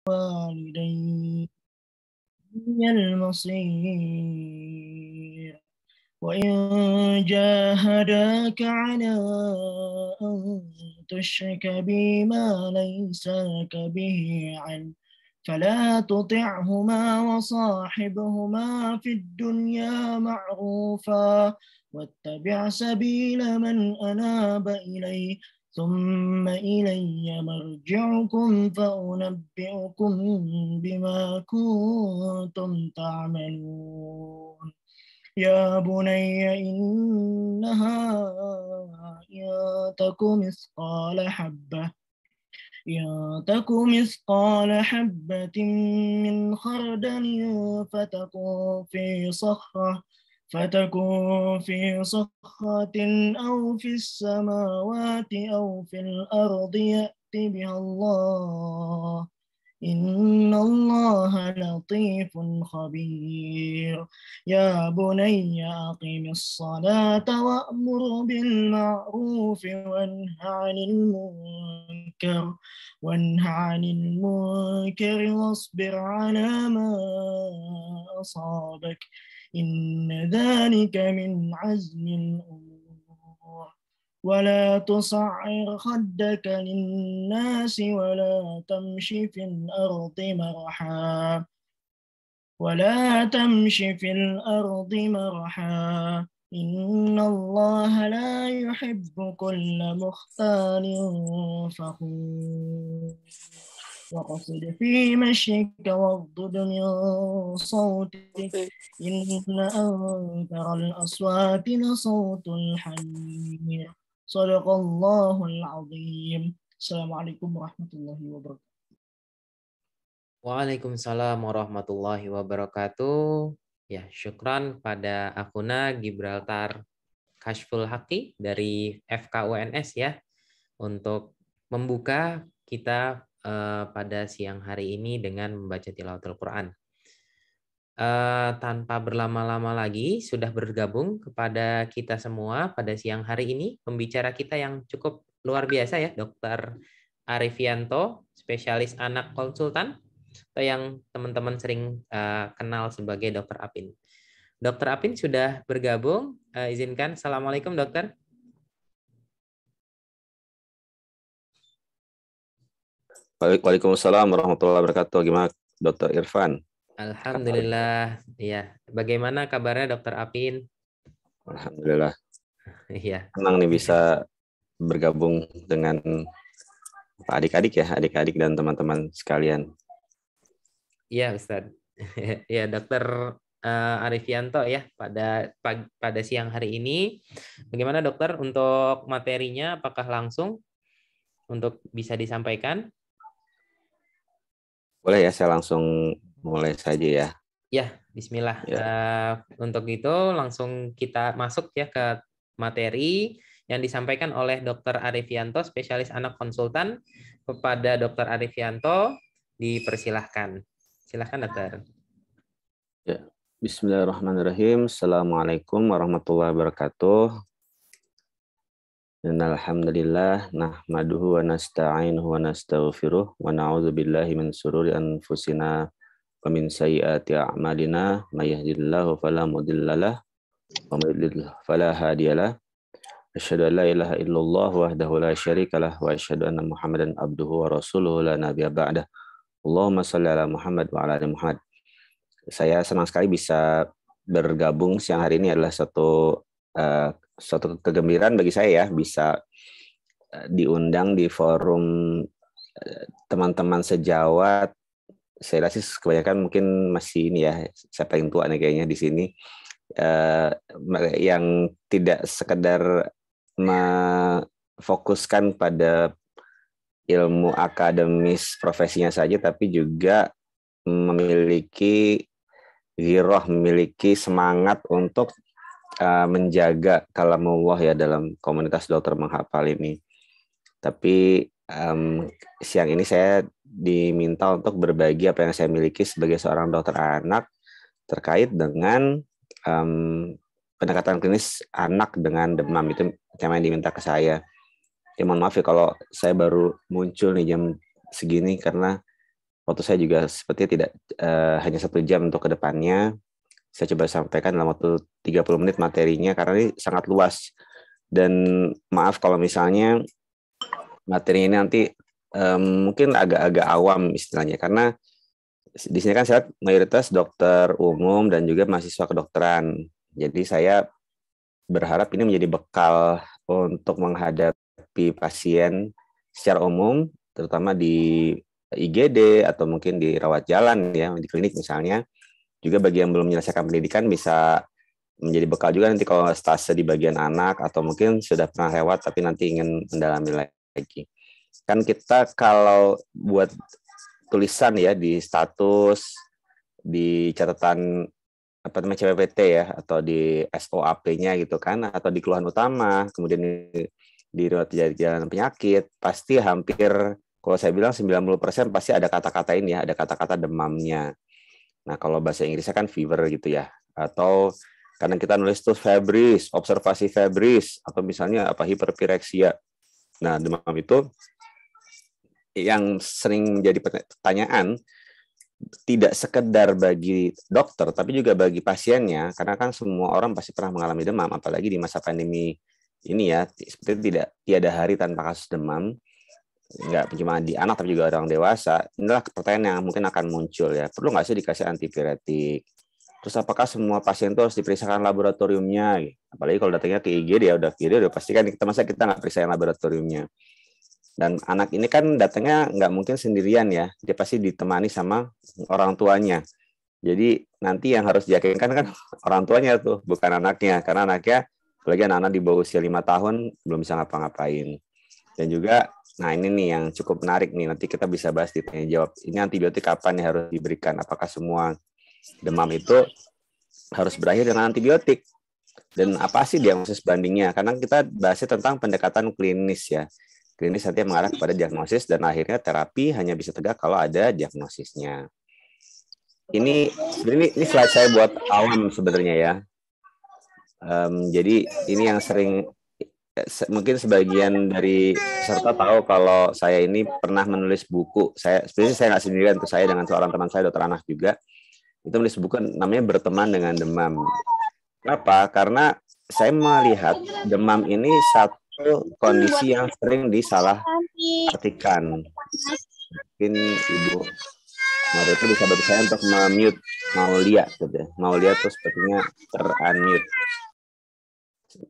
والدي المصير وإن جاهداك على أن تشرك بي ما ليس لك به علم فلا تطعهما وصاحبهما في الدنيا معروفا واتبع سبيل من أناب إلي ثم إلي مرجعكم فأنبئكم بما كنتم تعملون يا بني إنها إن تك مثقال حبة حبة من خردل فتكون في صخرة أو في السماوات أو في الأرض يأت بها الله إن الله لطيف خبير يا بني أقم الصلاة وأمر بالمعروف وانه عن المنكر واصبر على ما أصابك إن ذلك من عزم الأمور ولا تصعر خدك للناس ولا تمش في الأرض مرحا إن الله لا يحب كل مختال فخور وقصد في مشيك واغضض من صوتك إن أنكر الأصوات لصوت الحمير صدق الله العظيم. Assalamualaikum warahmatullahi wabarakatuh. Waalaikumsalam warahmatullahi wabarakatuh. Ya, syukran pada Akuna Gibraltar Kashful Haqi dari FKUNS ya untuk membuka kita pada siang hari ini dengan membaca tilawatul Quran. Tanpa berlama-lama lagi, sudah bergabung kepada kita semua pada siang hari ini pembicara kita yang cukup luar biasa ya, Dr. Arifianto, spesialis anak konsultan, atau yang teman-teman sering kenal sebagai Dr. Apin. Dr. Apin sudah bergabung. Izinkan. Assalamualaikum, dokter. Waalaikumsalam warahmatullahi wabarakatuh. Gimana, Dr. Irfan? Alhamdulillah. Ya. Bagaimana kabarnya, Dr. Apin? Alhamdulillah. Iya. Senang nih bisa bergabung dengan adik-adik dan teman-teman sekalian. Iya, Ustaz. Ya, Dokter Arifianto ya pada siang hari ini. Bagaimana dokter untuk materinya? Apakah langsung untuk bisa disampaikan? Boleh ya, saya langsung mulai saja ya. Ya, Bismillah. Ya. Untuk itu langsung kita masuk ya ke materi yang disampaikan oleh Dr. Arifianto, spesialis anak konsultan. Kepada Dr. Arifianto, dipersilahkan. Silahkan, dokter. Ya. Bismillahirrahmanirrahim. Assalamualaikum warahmatullahi wabarakatuh. Alhamdulillah nahmaduhu wa nasta'inuhu wa nastaghfiruh wa na'udzu billahi min syururi anfusina wa min sayyiati a'malina may yahdihillahu fala mudhillalah wa may yudlil fala hadiyalah. Asyhadu an la ilaha illallah wahdahu la syarikalah wa asyhadu anna Muhammadan abduhu wa rasuluhu la nabiyya ba'dah. Allahumma shalli ala Muhammad wa ala ali Muhammad. Saya senang sekali bisa bergabung siang hari ini, adalah suatu kegembiraan bagi saya ya, bisa diundang di forum teman-teman sejawat. Saya rasa kebanyakan mungkin masih ini ya, saya paling tua nih kayaknya di sini, yang tidak sekedar memfokuskan pada ilmu akademis profesinya saja, tapi juga memiliki ghirah, memiliki semangat untuk menjaga kalamullah ya dalam komunitas dokter menghafal ini. Tapi siang ini saya diminta untuk berbagi apa yang saya miliki sebagai seorang dokter anak terkait dengan pendekatan klinis anak dengan demam. Itu tema yang diminta ke saya. Ya mohon maaf ya kalau saya baru muncul nih jam segini karena waktu saya juga sepertinya tidak hanya 1 jam untuk kedepannya. Saya coba sampaikan dalam waktu 30 menit materinya karena ini sangat luas. Dan maaf kalau misalnya materi ini nanti mungkin agak-agak awam istilahnya, karena di sini kan saya mayoritas dokter umum dan juga mahasiswa kedokteran. Jadi saya berharap ini menjadi bekal untuk menghadapi pasien secara umum, terutama di IGD atau mungkin di rawat jalan ya, di klinik misalnya. Juga bagi yang belum menyelesaikan pendidikan bisa menjadi bekal juga nanti kalau stase di bagian anak atau mungkin sudah pernah lewat tapi nanti ingin mendalami lagi. Kan kita kalau buat tulisan ya di status, di catatan apa namanya CPPT ya, atau di SOAP-nya gitu kan, atau di keluhan utama, kemudian di riwayat perjalanan penyakit, pasti hampir kalau saya bilang 90% pasti ada kata-kata ini ya, ada kata-kata demamnya. Nah, kalau bahasa Inggrisnya kan fever gitu ya. Atau kadang kita nulis tuh febris, observasi febris, atau misalnya apa hiperpireksia. Nah, demam itu yang sering menjadi pertanyaan tidak sekedar bagi dokter, tapi juga bagi pasiennya, karena kan semua orang pasti pernah mengalami demam, apalagi di masa pandemi ini ya, seperti tiada hari tanpa kasus demam. Nggak cuma di anak tapi juga orang dewasa. Inilah pertanyaan yang mungkin akan muncul ya, perlu nggak sih dikasih antipiretik? Terus apakah semua pasien itu harus diperiksakan laboratoriumnya? Apalagi kalau datangnya ke IGD ya, udah pastikan kita nggak periksa laboratoriumnya. Dan anak ini kan datangnya nggak mungkin sendirian ya, dia pasti ditemani sama orang tuanya. Jadi nanti yang harus diyakinkan kan orang tuanya tuh, bukan anaknya, karena anaknya apalagi anak-anak di bawah usia 5 tahun belum bisa ngapa-ngapain. Dan juga, nah ini nih yang cukup menarik nih, nanti kita bisa bahas di tanya jawab. Ini antibiotik kapan yang harus diberikan? Apakah semua demam itu harus berakhir dengan antibiotik? Dan apa sih diagnosis bandingnya? Karena kita bahasnya tentang pendekatan klinis ya. Klinis nanti mengarah kepada diagnosis dan akhirnya terapi hanya bisa tegak kalau ada diagnosisnya. Ini slide saya buat awam sebenarnya ya. Jadi ini yang sering mungkin sebagian dari peserta tahu kalau saya ini pernah menulis buku. Sebenarnya saya nggak sendirian, tuh saya dengan seorang teman saya, dokter anak juga, itu menulis buku namanya Berteman dengan Demam. Kenapa? Karena saya melihat demam ini satu kondisi yang sering disalah artikan. Mungkin Ibu Maruti bisa bantu saya untuk mute Maulia, gitu. Maulia tuh sepertinya ter-unmute.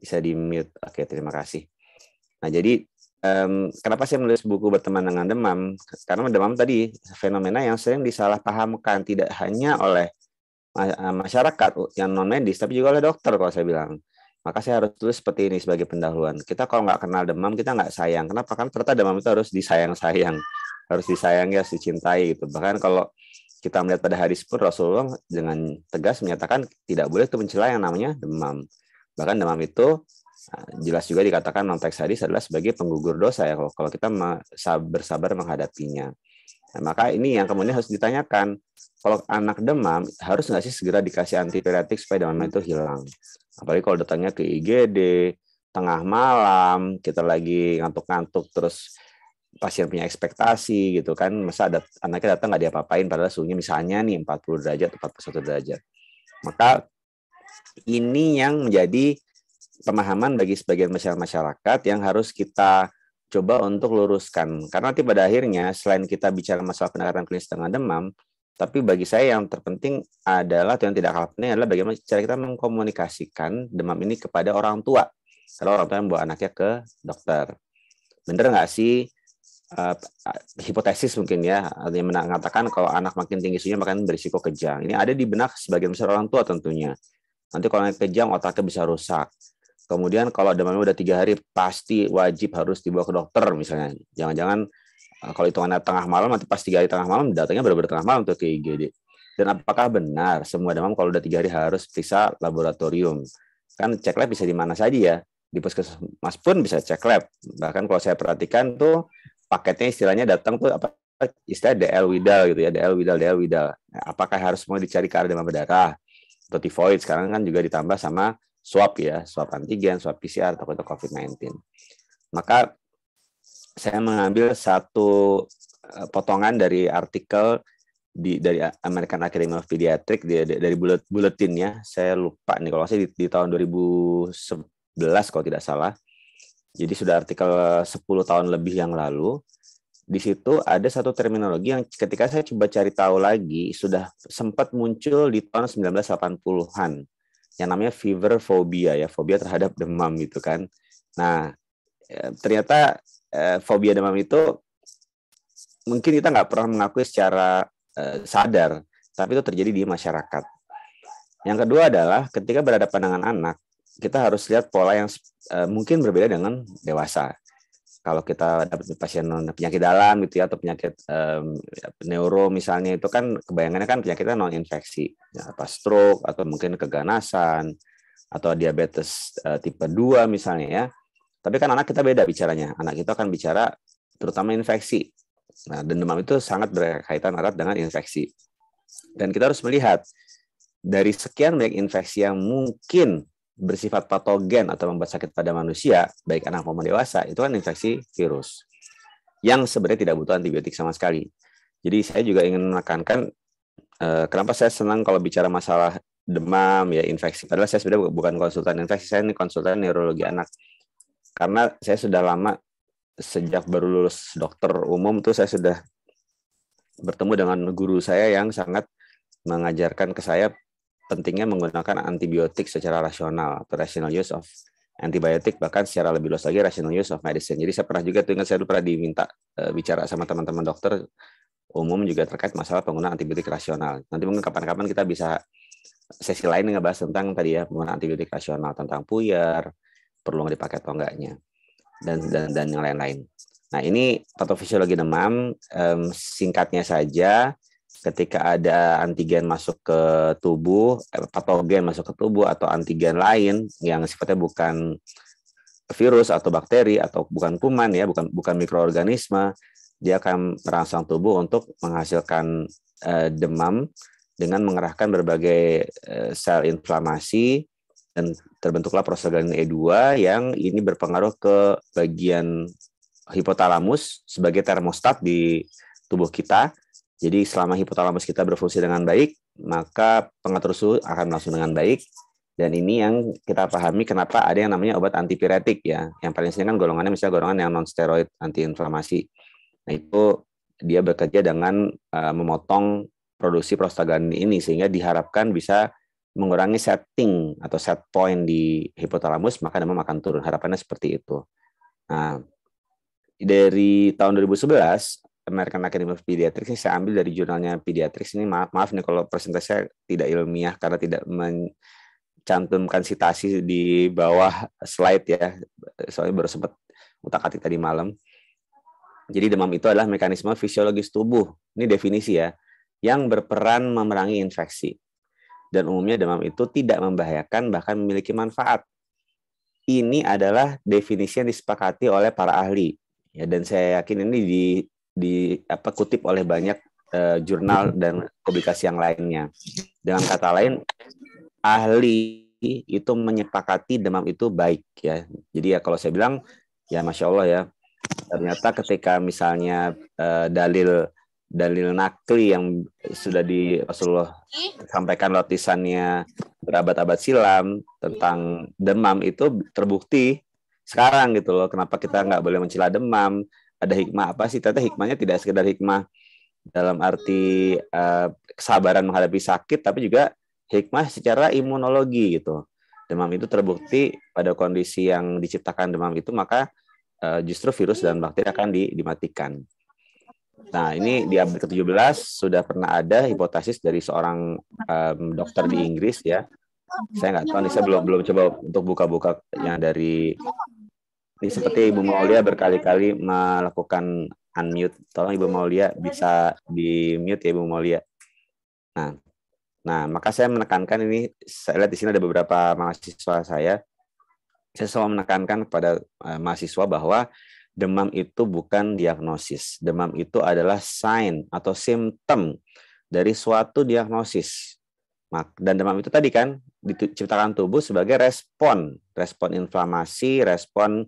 Bisa di-mute. Oke, terima kasih. Nah, jadi kenapa saya menulis buku Berteman dengan Demam? Karena demam tadi fenomena yang sering disalahpahamkan tidak hanya oleh masyarakat yang non-medis, tapi juga oleh dokter kalau saya bilang. Maka saya harus tulis seperti ini sebagai pendahuluan. Kita kalau nggak kenal demam, kita nggak sayang. Kenapa? Kan ternyata demam itu harus disayang-sayang. Harus disayangi, harus dicintai. Gitu. Bahkan kalau kita melihat pada hadis pun Rasulullah dengan tegas menyatakan tidak boleh itu mencela yang namanya demam. Bahkan demam itu jelas juga dikatakan konteks hadis adalah sebagai penggugur dosa ya kalau kita bersabar menghadapinya. Nah, maka ini yang kemudian harus ditanyakan. Kalau anak demam, harus nggak sih segera dikasih antipiretik supaya demam itu hilang? Apalagi kalau datangnya ke IGD, tengah malam, kita lagi ngantuk-ngantuk, terus pasien punya ekspektasi gitu kan, masa anaknya datang nggak diapa-apain padahal suhunya misalnya nih 40 derajat, 41 derajat. Maka ini yang menjadi pemahaman bagi sebagian masyarakat yang harus kita coba untuk luruskan. Karena nanti pada akhirnya selain kita bicara masalah pendekatan klinis dengan demam, tapi bagi saya yang terpenting adalah, atau yang tidak kalah penting adalah bagaimana cara kita mengkomunikasikan demam ini kepada orang tua. Kalau orang tua yang bawa anaknya ke dokter. Bener nggak sih, hipotesis mungkin ya, yang mengatakan kalau anak makin tinggi suhunya makin berisiko kejang. Ini ada di benak sebagian besar orang tua tentunya. Nanti kalau naik kejang otaknya bisa rusak. Kemudian kalau demamnya udah 3 hari pasti wajib harus dibawa ke dokter misalnya. Jangan-jangan kalau hitungannya tengah malam nanti pas 3 hari tengah malam datangnya benar-benar tengah malam tuh ke IGD. Dan apakah benar semua demam kalau udah 3 hari harus periksa laboratorium? Kan cek lab bisa di mana saja ya. Di puskesmas pun bisa cek lab. Bahkan kalau saya perhatikan tuh paketnya istilahnya datang tuh apa istilah DL Widal gitu ya, DL Widal. Nah, apakah harus semua dicari ke arah demam berdarah atau tifoid? Sekarang kan juga ditambah sama swab ya, swab antigen, swab PCR atau COVID-19. Maka saya mengambil satu potongan dari artikel dari American Academy of Pediatrics dari buletinnya. Saya lupa nih kalau saya di tahun 2011 kalau tidak salah. Jadi sudah artikel 10 tahun lebih yang lalu. Di situ ada satu terminologi yang ketika saya coba cari tahu lagi sudah sempat muncul di tahun 1980-an yang namanya fever phobia, ya, fobia terhadap demam gitu kan. Nah, ternyata fobia demam itu mungkin kita nggak pernah mengakui secara sadar, tapi itu terjadi di masyarakat. Yang kedua adalah ketika berhadapan dengan anak, kita harus lihat pola yang mungkin berbeda dengan dewasa. Kalau kita dapat pasien penyakit dalam gitu ya, atau penyakit neuro misalnya, itu kan kebayangannya kan penyakitnya non infeksi, ya, apa stroke atau mungkin keganasan atau diabetes tipe 2 misalnya ya. Tapi kan anak kita beda bicaranya. Anak kita akan bicara terutama infeksi. Nah, dan demam itu sangat berkaitan erat dengan infeksi. Dan kita harus melihat dari sekian banyak infeksi yang mungkin bersifat patogen atau membuat sakit pada manusia, baik anak maupun dewasa, itu kan infeksi virus yang sebenarnya tidak butuh antibiotik sama sekali. Jadi saya juga ingin menekankan kenapa saya senang kalau bicara masalah demam, ya, infeksi. Padahal saya sebenarnya bukan konsultan infeksi, saya ini konsultan neurologi anak. Karena saya sudah lama, sejak baru lulus dokter umum tuh saya sudah bertemu dengan guru saya yang sangat mengajarkan ke saya pentingnya menggunakan antibiotik secara rasional atau rational use of antibiotik, bahkan secara lebih luas lagi rational use of medicine. Jadi saya pernah juga tuh, ingat saya pernah diminta bicara sama teman-teman dokter umum juga terkait masalah penggunaan antibiotik rasional. Nanti mungkin kapan-kapan kita bisa sesi lain ngebahas tentang tadi ya penggunaan antibiotik rasional, tentang puyer, perlu dipakai atau enggaknya, dan yang lain-lain. Nah, ini patofisiologi demam, singkatnya saja. Ketika ada antigen masuk ke tubuh, patogen masuk ke tubuh, atau antigen lain yang sifatnya bukan virus atau bakteri atau bukan kuman ya, bukan mikroorganisme, dia akan merangsang tubuh untuk menghasilkan demam dengan mengerahkan berbagai sel inflamasi, dan terbentuklah prostaglandin E2 yang ini berpengaruh ke bagian hipotalamus sebagai termostat di tubuh kita. Jadi selama hipotalamus kita berfungsi dengan baik, maka pengatur suhu akan berlangsung dengan baik. Dan ini yang kita pahami kenapa ada yang namanya obat antipiretik ya. Yang paling sering kan golongannya misalnya golongan yang non-steroid antiinflamasi. Nah, itu dia bekerja dengan memotong produksi prostaglandin ini sehingga diharapkan bisa mengurangi setting atau set point di hipotalamus, maka demam akan turun. Harapannya seperti itu. Nah, dari tahun 2011 American Academy of Pediatrics ini saya ambil dari jurnalnya Pediatrics ini. Maaf nih kalau presentasi saya tidak ilmiah karena tidak mencantumkan sitasi di bawah slide ya. Soalnya baru sempat utak-atik tadi malam. Jadi demam itu adalah mekanisme fisiologis tubuh. Ini definisi ya, yang berperan memerangi infeksi. Dan umumnya demam itu tidak membahayakan, bahkan memiliki manfaat. Ini adalah definisi yang disepakati oleh para ahli. Ya, dan saya yakin ini kutip oleh banyak jurnal dan publikasi yang lainnya. Dengan kata lain, ahli itu menyepakati demam itu baik ya. Jadi ya kalau saya bilang ya Masya Allah ya, ternyata ketika misalnya dalil nakli yang sudah di Rasulullah sampaikan lewat berabad-abad silam tentang demam itu terbukti sekarang gitu loh. Kenapa kita nggak boleh mencela demam? Ada hikmah apa sih? Ternyata hikmahnya tidak sekedar hikmah dalam arti kesabaran menghadapi sakit, tapi juga hikmah secara imunologi gitu. Demam itu terbukti pada kondisi yang diciptakan demam itu, maka justru virus dan bakteri akan dimatikan. Nah, ini di abad ke-17 sudah pernah ada hipotesis dari seorang dokter di Inggris ya. Saya nggak tahu nih, saya belum coba untuk buka-buka yang dari ini. Seperti Ibu Maulia berkali-kali melakukan unmute. Tolong Ibu Maulia bisa di-mute ya Ibu Maulia. Nah, maka saya menekankan ini, saya lihat di sini ada beberapa mahasiswa saya selalu menekankan kepada mahasiswa bahwa demam itu bukan diagnosis. Demam itu adalah sign atau simptom dari suatu diagnosis. Dan demam itu tadi kan diciptakan tubuh sebagai respon inflamasi, respon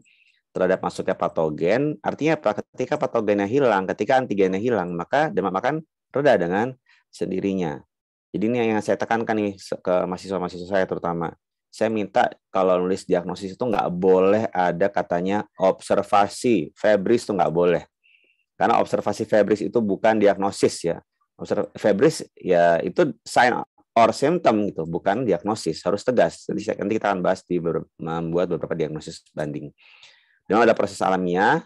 terhadap masuknya patogen. Artinya apa? Ketika patogennya hilang, ketika antigennya hilang, maka demam akan reda dengan sendirinya. Jadi ini yang saya tekankan nih ke mahasiswa-mahasiswa saya terutama. Saya minta kalau nulis diagnosis itu nggak boleh ada katanya observasi febris, itu nggak boleh. Karena observasi febris itu bukan diagnosis ya. Febris ya itu sign or symptom gitu, bukan diagnosis, harus tegas. Nanti kita akan bahas membuat beberapa diagnosis banding. Dan ada proses alamiah.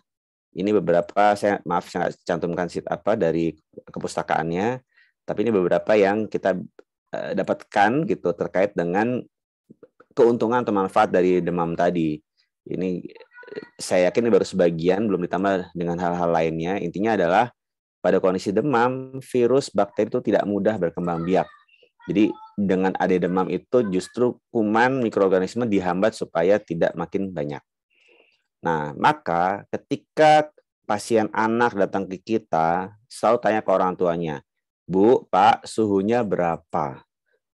Ini beberapa saya nggak cantumkan dari kepustakaannya, tapi ini beberapa yang kita dapatkan gitu terkait dengan keuntungan atau manfaat dari demam tadi. Ini saya yakin ini baru sebagian, belum ditambah dengan hal-hal lainnya. Intinya adalah pada kondisi demam, virus, bakteri itu tidak mudah berkembang biak. Jadi dengan ada demam itu justru kuman, mikroorganisme dihambat supaya tidak makin banyak. Nah, maka ketika pasien anak datang ke kita, selalu tanya ke orang tuanya, Bu, Pak, suhunya berapa?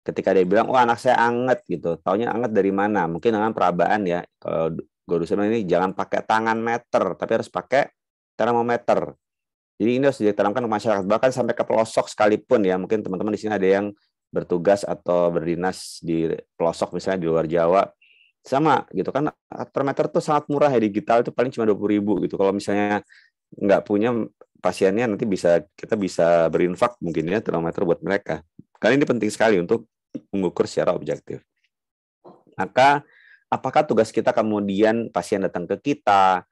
Ketika dia bilang, oh anak saya anget gitu, taunya anget dari mana? Mungkin dengan perabaan ya. Kalau guru saya ini jangan pakai tangan meter, tapi harus pakai termometer. Jadi ini harus ditanamkan ke masyarakat, bahkan sampai ke pelosok sekalipun ya. Mungkin teman-teman di sini ada yang bertugas atau berdinas di pelosok misalnya di luar Jawa. Sama gitu kan, termometer tuh sangat murah ya, digital itu paling cuma 20.000 gitu. Kalau misalnya nggak punya pasiennya, nanti kita bisa berinfak mungkin ya termometer buat mereka. Karena ini penting sekali untuk mengukur secara objektif. Maka apakah tugas kita kemudian pasien datang ke kita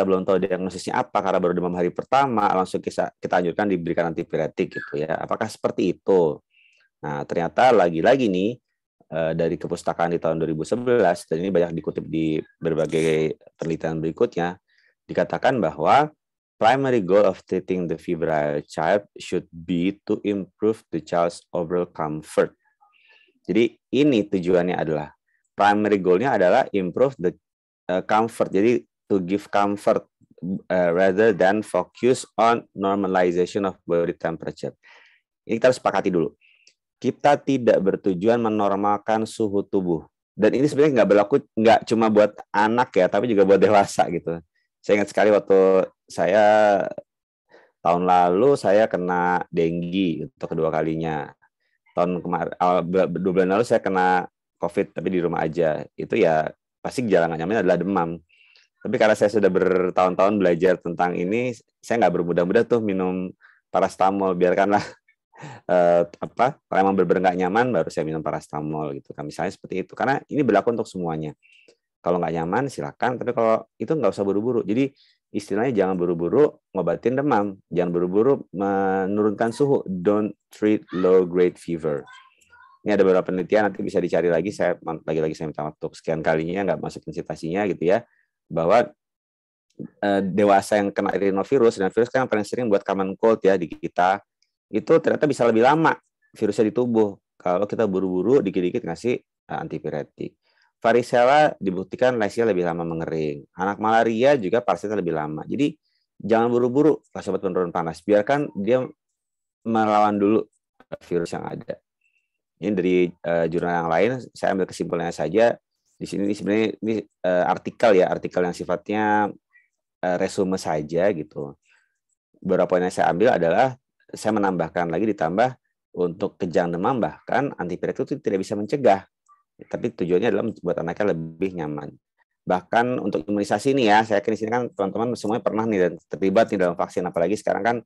belum tahu diagnosisnya apa karena baru demam hari pertama, langsung kita anjurkan diberikan antipiretik gitu ya. Apakah seperti itu? Nah, ternyata lagi-lagi nih dari kepustakaan di tahun 2011, dan ini banyak dikutip di berbagai penelitian berikutnya, dikatakan bahwa primary goal of treating the febrile child should be to improve the child's overall comfort. Jadi ini tujuannya adalah, primary goal-nya adalah improve the comfort. Jadi to give comfort rather than focus on normalization of body temperature. Ini kita harus sepakati dulu. Kita tidak bertujuan menormalkan suhu tubuh. Dan ini sebenarnya nggak berlaku, nggak cuma buat anak ya, tapi juga buat dewasa gitu. Saya ingat sekali waktu saya tahun lalu saya kena denggi untuk kedua kalinya. Tahun kemarin, 2 bulan lalu saya kena COVID tapi di rumah aja. Itu ya pasti gejala nggak nyaman adalah demam. Tapi karena saya sudah bertahun-tahun belajar tentang ini, saya nggak bermudah-mudah tuh minum paracetamol. Biarkanlah kalau emang benar-benar nggak nyaman, baru saya minum paracetamol gitu kan. Misalnya seperti itu. Karena ini berlaku untuk semuanya. Kalau nggak nyaman silakan, tapi kalau itu nggak usah buru-buru. Jadi istilahnya jangan buru-buru ngobatin demam, jangan buru-buru menurunkan suhu. Don't treat low grade fever. Ini ada beberapa penelitian, nanti bisa dicari lagi. Saya lagi-lagi saya minta untuk sekian kalinya nggak masukin citasinya gitu ya, bahwa dewasa yang kena rhinovirus, dan virus kan yang paling sering buat common cold ya di kita, itu ternyata bisa lebih lama virusnya di tubuh kalau kita buru-buru dikit-dikit ngasih antipiretik. Varicella dibuktikan lesnya lebih lama mengering. Anak malaria juga parasitnya lebih lama. Jadi jangan buru-buru kasih obat penurun panas. Biarkan dia melawan dulu virus yang ada. Ini dari jurnal yang lain, saya ambil kesimpulannya saja. Di sini sebenarnya ini artikel yang sifatnya resume saja gitu. Beberapa poin yang saya ambil adalah saya menambahkan lagi, ditambah untuk kejang demam bahkan antipiretik itu tidak bisa mencegah. Tapi tujuannya adalah buat anaknya lebih nyaman. Bahkan untuk imunisasi nih ya, saya yakin di sini kan teman-teman semuanya pernah nih dan terlibat nih dalam vaksin, apalagi sekarang kan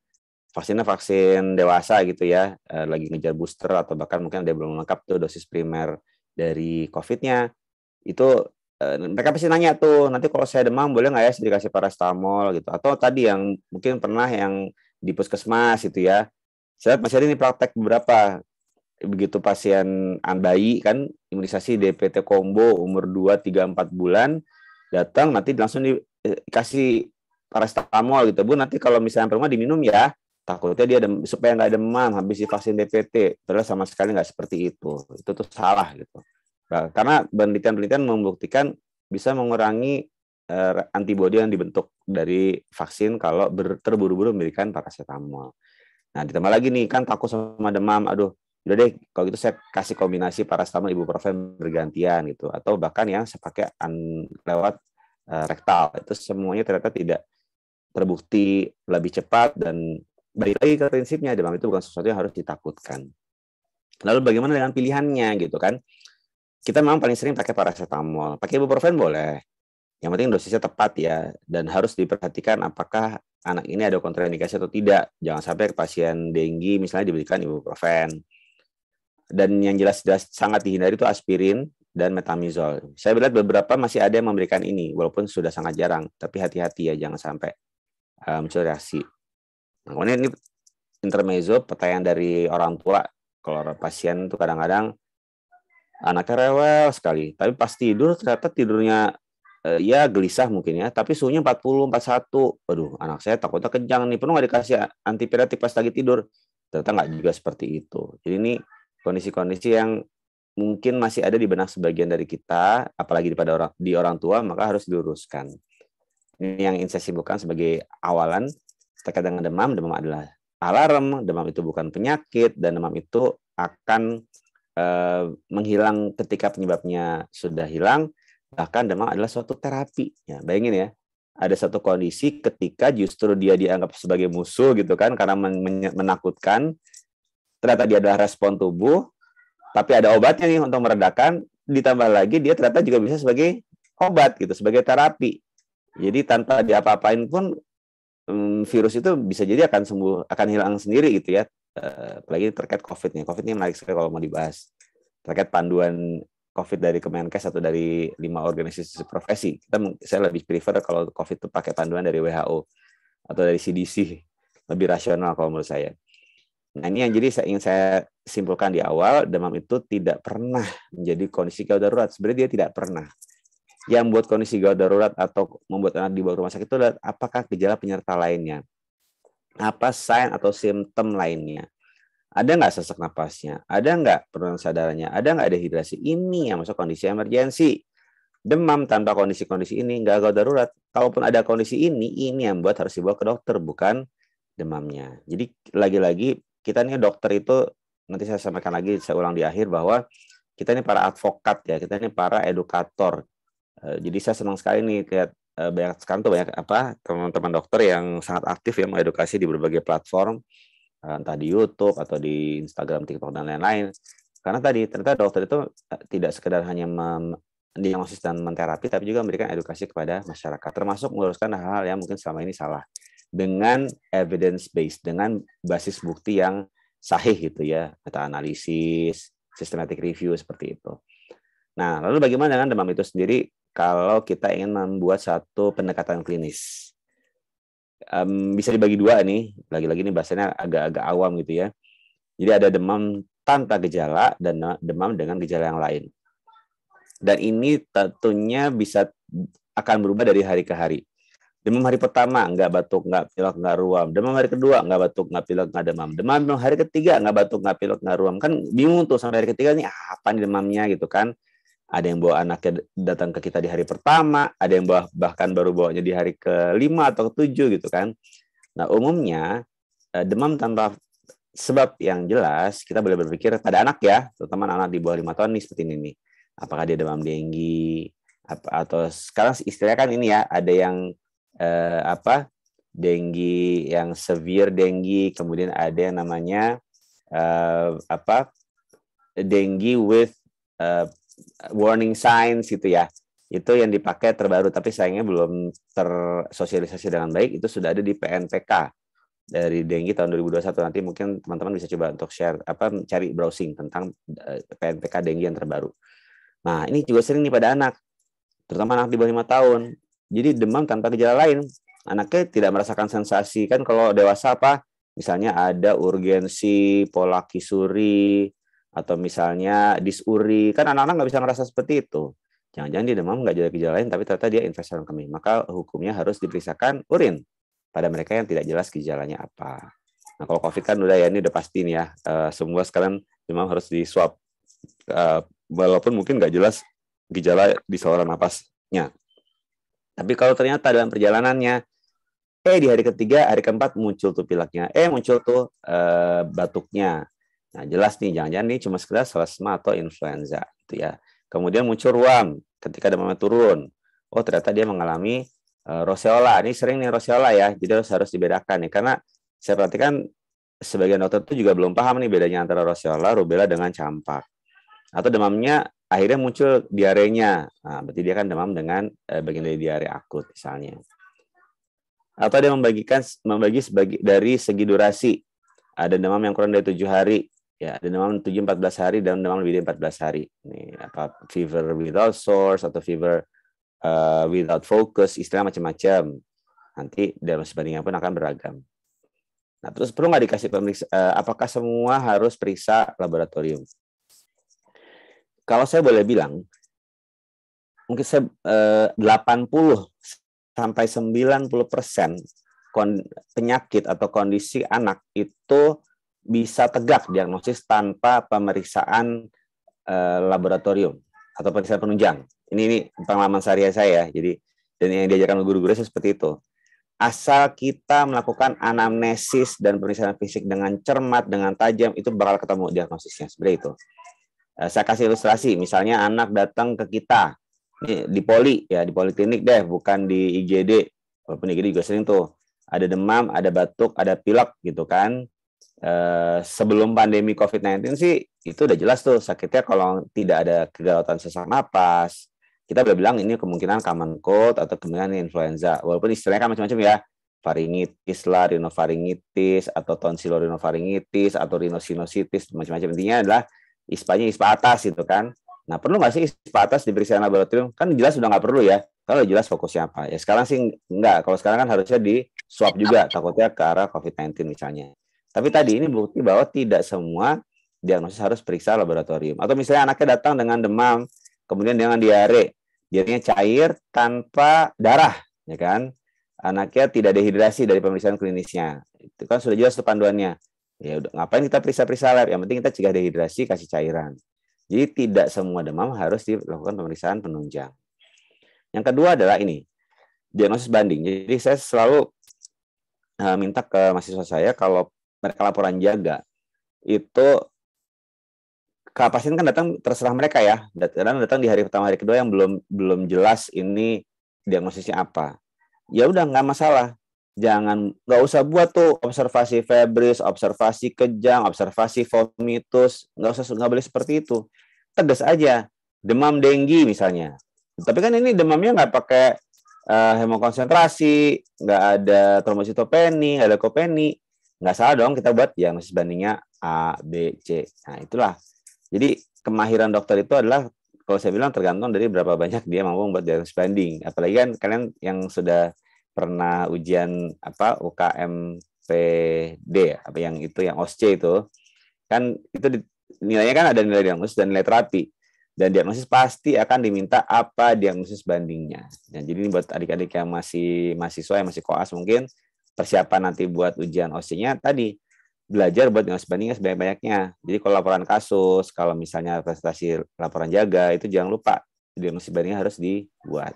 vaksinnya vaksin dewasa gitu ya, lagi ngejar booster atau bahkan mungkin ada belum lengkap tuh dosis primer dari COVID-nya. Itu mereka pasti nanya tuh, nanti kalau saya demam boleh nggak ya saya dikasih paracetamol gitu, atau tadi yang mungkin pernah yang di puskesmas gitu ya. Saya masih ada ini praktek beberapa, begitu pasien bayi kan imunisasi DPT combo umur 2, 3, 4 bulan datang, nanti langsung dikasih paracetamol gitu, Bu nanti kalau misalnya rumah diminum ya, takutnya dia supaya nggak demam habis divaksin DPT. Padahal sama sekali nggak seperti itu tuh salah gitu. Nah, karena penelitian membuktikan bisa mengurangi antibodi yang dibentuk dari vaksin kalau terburu-buru memberikan paracetamol. Nah, ditambah lagi nih kan takut sama demam, aduh, udah deh kalau gitu saya kasih kombinasi paracetamol ibuprofen bergantian gitu, atau bahkan yang saya pakai lewat rektal. Itu semuanya ternyata tidak terbukti lebih cepat, dan balik lagi ke prinsipnya, demam itu bukan sesuatu yang harus ditakutkan. Lalu bagaimana dengan pilihannya gitu kan? Kita memang paling sering pakai paracetamol, pakai ibuprofen boleh. Yang penting dosisnya tepat ya, dan harus diperhatikan apakah anak ini ada kontraindikasi atau tidak. Jangan sampai pasien dengue misalnya diberikan ibuprofen. Dan yang jelas-jelas sangat dihindari itu aspirin dan metamizol. Saya melihat beberapa masih ada yang memberikan ini, walaupun sudah sangat jarang. Tapi hati-hati ya, jangan sampai muncul reaksi. Nah, kemudian ini intermezzo, pertanyaan dari orang tua. Kalau pasien itu kadang-kadang anaknya rewel sekali, tapi pas tidur ternyata tidurnya ya gelisah mungkin ya, tapi suhunya 40, 41. Waduh, anak saya takutnya kejang nih, perlu nggak dikasih antipiretik pas lagi tidur? Ternyata nggak juga seperti itu. Jadi ini kondisi-kondisi yang mungkin masih ada di benak sebagian dari kita, apalagi di orang tua, maka harus diluruskan. Ini yang ingin saya simpulkan sebagai awalan terkait dengan demam. Demam adalah alarm, demam itu bukan penyakit, dan demam itu akan menghilang ketika penyebabnya sudah hilang. Bahkan demam adalah suatu terapi. Ya, bayangin ya, ada satu kondisi ketika justru dia dianggap sebagai musuh gitu kan, karena menakutkan. Ternyata dia adalah respon tubuh, tapi ada obatnya nih untuk meredakan. Ditambah lagi dia ternyata juga bisa sebagai obat gitu, sebagai terapi. Jadi tanpa diapa-apain pun virus itu bisa jadi akan sembuh, akan hilang sendiri gitu ya. Apalagi terkait COVID nih. COVID ini menarik sekali kalau mau dibahas. Terkait panduan COVID dari Kemenkes atau dari 5 organisasi profesi. Saya lebih prefer kalau COVID itu pakai panduan dari WHO atau dari CDC. Lebih rasional kalau menurut saya. Nah, ini yang ingin saya simpulkan di awal, demam itu tidak pernah menjadi kondisi gawat darurat. Sebenarnya dia tidak pernah. Yang membuat kondisi gawat darurat atau membuat anak dibawa ke rumah sakit itu adalah apakah gejala penyerta lainnya. Apa sign atau simptom lainnya. Ada nggak sesak napasnya? Ada nggak penurunan sadarannya? Ada nggak dehidrasi? Ini yang masuk kondisi emergensi. Demam tanpa kondisi-kondisi ini nggak gawat darurat. Kalaupun ada kondisi ini yang membuat harus dibawa ke dokter, bukan demamnya. Jadi lagi-lagi kita nih dokter itu, nanti saya sampaikan lagi, saya ulang di akhir, bahwa kita ini para advokat ya, kita ini para edukator. Jadi saya senang sekali nih lihat sekarang tuh banyak teman-teman dokter yang sangat aktif ya mengedukasi di berbagai platform, entah di YouTube atau di Instagram, TikTok dan lain-lain. Karena tadi ternyata dokter itu tidak sekedar hanya mendiagnosis dan menterapi, tapi juga memberikan edukasi kepada masyarakat, termasuk meluruskan hal-hal yang mungkin selama ini salah, dengan evidence based, dengan basis bukti yang sahih gitu ya, meta analisis, systematic review seperti itu. Nah, lalu bagaimana dengan demam itu sendiri kalau kita ingin membuat satu pendekatan klinis? Bisa dibagi dua nih, lagi-lagi ini bahasanya agak-agak awam gitu ya. Jadi ada demam tanpa gejala dan demam dengan gejala yang lain. Dan ini tentunya akan berubah dari hari ke hari. Demam hari pertama nggak batuk, nggak pilek, nggak ruam. Demam hari kedua nggak batuk, nggak pilek, nggak demam. Demam hari ketiga nggak batuk, nggak pilek, nggak ruam. Kan bingung tuh sampai hari ketiga nih apa nih demamnya gitu kan. Ada yang bawa anaknya datang ke kita di hari pertama, ada yang bahkan baru bawanya di hari ke-5 atau ke-7 gitu kan. Nah, umumnya demam tanpa sebab yang jelas kita boleh berpikir pada anak ya, terutama anak di bawah 5 tahun nih seperti ini nih. Apakah dia demam dengue atau sekarang istilahnya kan ini ya, ada yang dengue yang severe dengue, kemudian ada yang namanya dengue with warning signs gitu ya. Itu yang dipakai terbaru, tapi sayangnya belum tersosialisasi dengan baik. Itu sudah ada di PNPK dari dengue tahun 2021. Nanti mungkin teman-teman bisa coba untuk share cari browsing tentang PNPK dengue yang terbaru. Nah, ini juga sering nih pada anak, terutama anak di bawah 5 tahun. Jadi demam tanpa gejala lain. Anaknya tidak merasakan sensasi. Kan kalau dewasa misalnya ada urgensi, pola kisuri, atau misalnya disuri. Kan anak-anak nggak bisa ngerasa seperti itu. Jangan-jangan dia demam nggak ada gejala lain, tapi ternyata dia infeksi saluran kemih. Maka hukumnya harus diperiksakan urin pada mereka yang tidak jelas gejalanya apa. Nah, kalau COVID kan udah ya, ini udah pasti nih ya. Semua sekarang demam harus di swab. Walaupun mungkin nggak jelas gejala di saluran napasnya. Tapi kalau ternyata dalam perjalanannya, di hari ketiga, hari keempat muncul tuh pileknya, muncul tuh batuknya. Nah, jelas nih, jangan-jangan ini cuma sekedar selesma atau influenza gitu ya. Kemudian muncul ruam ketika demamnya turun. oh ternyata dia mengalami roseola. Ini sering nih roseola ya, jadi harus dibedakan nih. Karena saya perhatikan sebagian dokter itu juga belum paham nih bedanya antara roseola, rubella dengan campak. Atau demamnya akhirnya muncul diarenya. Nah, berarti dia kan demam dengan bagian dari diare akut misalnya. Atau dia membagi dari segi durasi. Ada demam yang kurang dari 7 hari, ya, ada demam 7-14 hari dan demam lebih dari 14 hari. Ini apa fever without source atau fever without focus, istilah macam-macam. Nanti diagnosis bandingnya pun akan beragam. Nah, terus perlu nggak dikasih apakah semua harus periksa laboratorium? Kalau saya boleh bilang, mungkin saya 80 sampai 90% penyakit atau kondisi anak itu bisa tegak diagnosis tanpa pemeriksaan laboratorium atau pemeriksaan penunjang. Ini pengalaman sehari-hari saya, jadi dan yang diajarkan guru-guru seperti itu. Asal kita melakukan anamnesis dan pemeriksaan fisik dengan cermat, dengan tajam, itu bakal ketemu diagnosisnya. Seperti itu. Saya kasih ilustrasi, misalnya anak datang ke kita di poli, ya di poliklinik deh, bukan di IGD. Walaupun IGD juga sering tuh. Ada demam, ada batuk, ada pilek gitu kan. Sebelum pandemi COVID-19 sih, itu udah jelas tuh sakitnya kalau tidak ada kegalauan sesak napas. Kita udah bilang ini kemungkinan common cold atau kemungkinan influenza. Walaupun istilahnya kan macam-macam ya. Faringitis lah, rinofaringitis, atau tonsilorinofaringitis, atau rhinosinusitis, macam-macam. Intinya adalah ISPA-nya ISPA atas gitu kan. Nah, perlu nggak sih ISPA atas diperiksa laboratorium? Kan jelas sudah nggak perlu ya. Kalau jelas fokusnya apa. Ya sekarang sih nggak. Kalau sekarang kan harusnya di swab juga, takutnya ke arah COVID-19 misalnya. Tapi tadi ini bukti bahwa tidak semua diagnosis harus periksa laboratorium. Atau misalnya anaknya datang dengan demam, kemudian dengan diare, diarenya cair tanpa darah, ya kan? Anaknya tidak dehidrasi dari pemeriksaan klinisnya. Itu kan sudah jelas tuh panduannya. Ya udah, ngapain kita periksa lab? Yang penting kita cegah dehidrasi, kasih cairan. Jadi tidak semua demam harus dilakukan pemeriksaan penunjang. Yang kedua adalah ini, diagnosis banding. Jadi saya selalu minta ke mahasiswa saya kalau mereka laporan jaga, itu pasien kan datang terserah mereka ya. Kadang datang di hari pertama, hari kedua yang belum jelas ini diagnosisnya apa. Ya udah nggak masalah. Nggak usah buat tuh observasi febris, observasi kejang, observasi vomitus. Nggak boleh seperti itu. Tegas aja. Demam denggi misalnya. Tapi kan ini demamnya nggak pakai hemokonsentrasi, nggak ada trombositopeni, nggak ada leukopeni. Nggak salah dong kita buat diagnosis bandingnya A, B, C. Nah itulah. Jadi kemahiran dokter itu adalah, kalau saya bilang tergantung dari berapa banyak dia mampu membuat diagnosis banding. Apalagi kan kalian yang sudah pernah ujian UKMPD, apa yang itu, yang OSCE itu, kan itu nilainya kan ada nilai diagnosis dan nilai terapi. Dan diagnosis pasti akan diminta apa diagnosis bandingnya. Dan jadi ini buat adik-adik yang masih mahasiswa, yang masih koas mungkin, persiapan nanti buat ujian OSCE-nya tadi, belajar buat diagnosis bandingnya sebanyak-banyaknya. Jadi kalau laporan kasus, kalau misalnya presentasi laporan jaga, itu jangan lupa diagnosis bandingnya harus dibuat.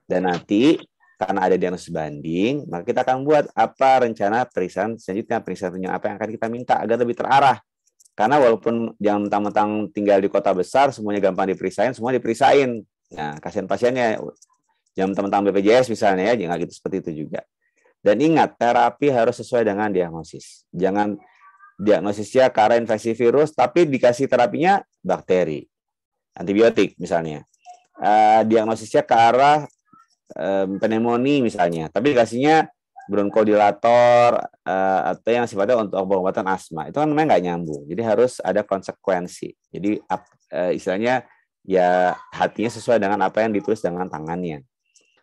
Dan nanti karena ada diagnosis banding, maka kita akan buat apa rencana periksaan selanjutnya, periksaan tunjang apa yang akan kita minta agar lebih terarah. Karena walaupun jangan mentang-mentang tinggal di kota besar, semuanya gampang diperiksain, semua diperiksain. Nah, kasihan pasiennya, jangan mentang-mentang BPJS misalnya ya, jangan gitu, seperti itu juga. Dan ingat, terapi harus sesuai dengan diagnosis. Jangan diagnosisnya ke arah infeksi virus, tapi dikasih terapinya bakteri, antibiotik misalnya. Diagnosisnya ke arah pneumonia misalnya, tapi dikasihnya bronkodilator atau yang sifatnya untuk obat-obatan asma. Itu kan namanya nggak nyambung. Jadi harus ada konsekuensi. Jadi istilahnya ya hatinya sesuai dengan apa yang ditulis dengan tangannya.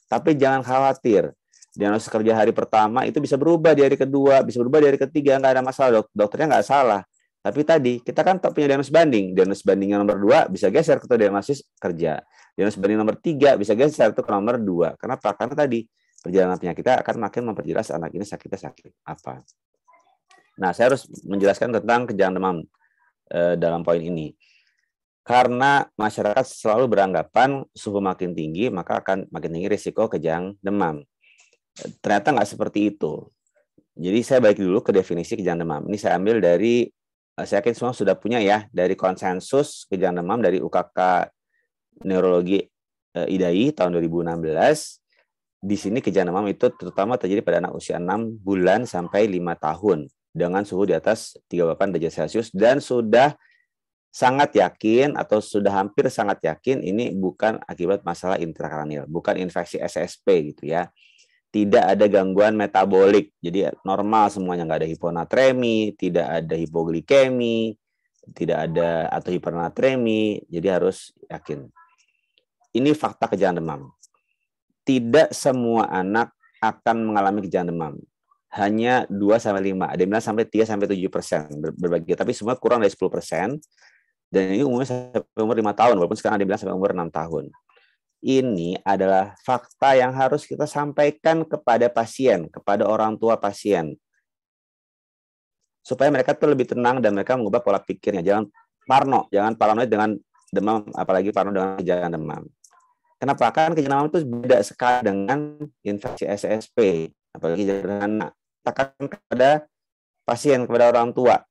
Tapi jangan khawatir. Diagnosis kerja hari pertama itu bisa berubah di hari kedua, bisa berubah di hari ketiga, nggak ada masalah. Dokternya nggak salah. Tapi tadi kita kan punya diagnosis banding. Diagnosis banding yang nomor 2 bisa geser ke diagnosis kerja. Diagnosis banding nomor 3 bisa geser ke nomor 2. Kenapa? Karena tadi perjalanan penyakitnya akan makin memperjelas anak ini sakitnya sakit apa. Nah, saya harus menjelaskan tentang kejang demam dalam poin ini. Karena masyarakat selalu beranggapan suhu makin tinggi, maka akan makin tinggi risiko kejang demam. Ternyata nggak seperti itu. Jadi saya balik dulu ke definisi kejang demam. Ini saya ambil dari, saya yakin semua sudah punya ya, dari konsensus kejang demam dari UKK Neurologi IDAI tahun 2016. Di sini kejang demam itu terutama terjadi pada anak usia 6 bulan sampai 5 tahun dengan suhu di atas 38 derajat Celcius dan sudah sangat yakin atau sudah hampir sangat yakin ini bukan akibat masalah intrakranial, bukan infeksi SSP gitu ya. Tidak ada gangguan metabolik, jadi normal semuanya, nggak ada hiponatremi, tidak ada hipoglikemi, tidak ada atau hipernatremi, jadi harus yakin. Ini fakta kejang demam. Tidak semua anak akan mengalami kejang demam. Hanya 2-5, ada yang bilang sampai 3-7% berbagi, tapi semua kurang dari 10%. Dan ini umumnya sampai umur 5 tahun, walaupun sekarang ada yang bilang sampai umur 6 tahun. Ini adalah fakta yang harus kita sampaikan kepada pasien, kepada orang tua pasien. Supaya mereka tuh lebih tenang dan mereka mengubah pola pikirnya. Jangan paranoid dengan demam, apalagi paranoid dengan kejang demam. Kenapa? Kan kejang demam itu beda sekali dengan infeksi SSP, apalagi sederhana. Tekan kepada pasien, kepada orang tua.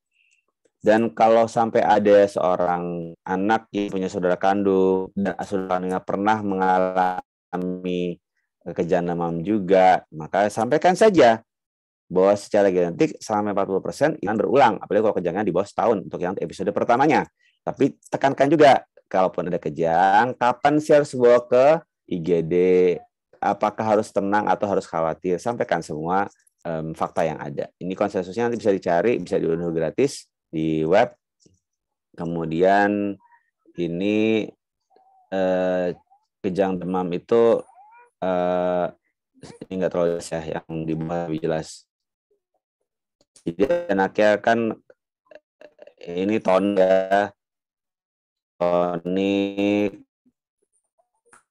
Dan kalau sampai ada seorang anak yang punya saudara kandung dan saudara kandungnya pernah mengalami kejang demam juga, maka sampaikan saja bahwa secara genetik selama 40% akan berulang, apalagi kalau kejangnya di bawah setahun untuk yang episode pertamanya. Tapi tekankan juga, kalaupun ada kejang, kapan sih harus bawa ke IGD? Apakah harus tenang atau harus khawatir? Sampaikan semua fakta yang ada. Ini konsensusnya nanti bisa dicari, bisa diunduh gratis di web. Kemudian ini kejang demam itu ini enggak terlalu jelas ya, yang di bawah lebih jelas. Jadi anaknya kan ini tonik,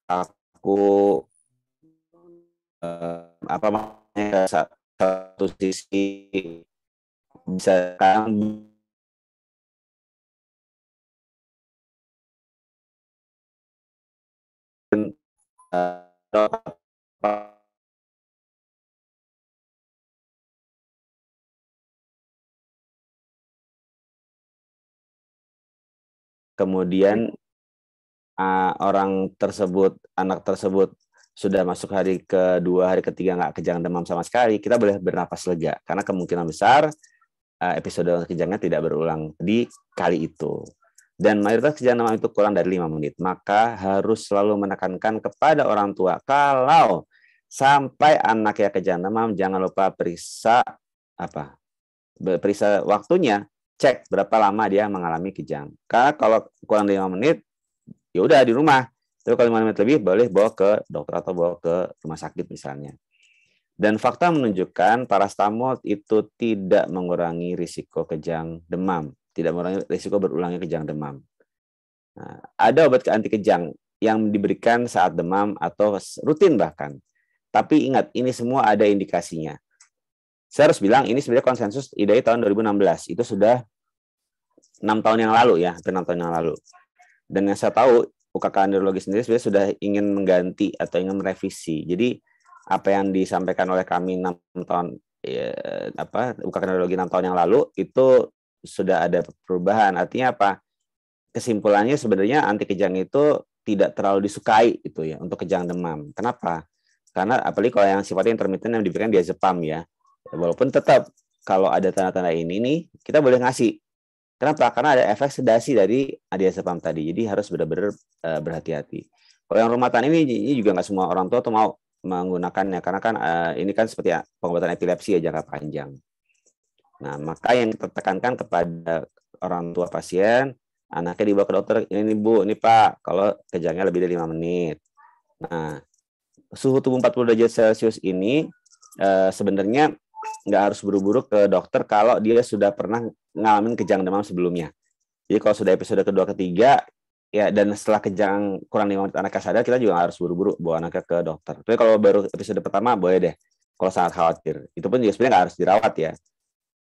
aku apa namanya, satu sisi bisa kan kemudian anak tersebut sudah masuk hari kedua, hari ketiga nggak kejang demam sama sekali, kita boleh bernapas lega karena kemungkinan besar episode kejangnya tidak berulang di kali itu. Dan mayoritas kejang demam itu kurang dari 5 menit. Maka harus selalu menekankan kepada orang tua, kalau sampai anaknya kejang demam, jangan lupa periksa waktunya, cek berapa lama dia mengalami kejang. Karena kalau kurang dari 5 menit, ya udah di rumah. Tapi kalau 5 menit lebih, boleh bawa ke dokter atau bawa ke rumah sakit misalnya. Dan fakta menunjukkan parastamol itu tidak mengurangi risiko kejang demam, tidak mengurangi risiko berulangnya kejang demam. Nah, ada obat anti kejang yang diberikan saat demam atau rutin bahkan. Tapi ingat, ini semua ada indikasinya. Saya harus bilang ini sebenarnya konsensus IDAI tahun 2016. Itu sudah 6 tahun yang lalu ya, hampir 6 tahun yang lalu. Dan yang saya tahu, UKK Neurologi sendiri sebenarnya sudah ingin mengganti atau ingin merevisi. Jadi apa yang disampaikan oleh kami 6 tahun UKK Neurologi 6 tahun yang lalu itu sudah ada perubahan. Artinya apa? Kesimpulannya sebenarnya anti kejang itu tidak terlalu disukai itu ya untuk kejang demam. Kenapa? Karena apalagi kalau yang sifatnya intermittent yang diberikan diazepam ya. Walaupun tetap kalau ada tanda-tanda ini nih kita boleh ngasih. Kenapa? Karena ada efek sedasi dari diazepam tadi. Jadi harus benar-benar berhati-hati. Kalau yang rumatan ini juga nggak semua orang tua tuh mau menggunakannya karena kan ini kan seperti pengobatan epilepsi ya jangka panjang. Nah, maka yang kita tekankan kepada orang tua pasien, anaknya dibawa ke dokter, ini Bu, ini Pak, kalau kejangnya lebih dari 5 menit. Nah, suhu tubuh 40 derajat Celcius ini sebenarnya nggak harus buru-buru ke dokter kalau dia sudah pernah ngalamin kejang demam sebelumnya. Jadi kalau sudah episode kedua, ketiga, ya dan setelah kejang kurang 5 menit anaknya sadar, kita juga harus buru-buru bawa anaknya ke dokter. Tapi kalau baru episode pertama, boleh deh. Kalau sangat khawatir. Itu pun juga sebenarnya nggak harus dirawat ya.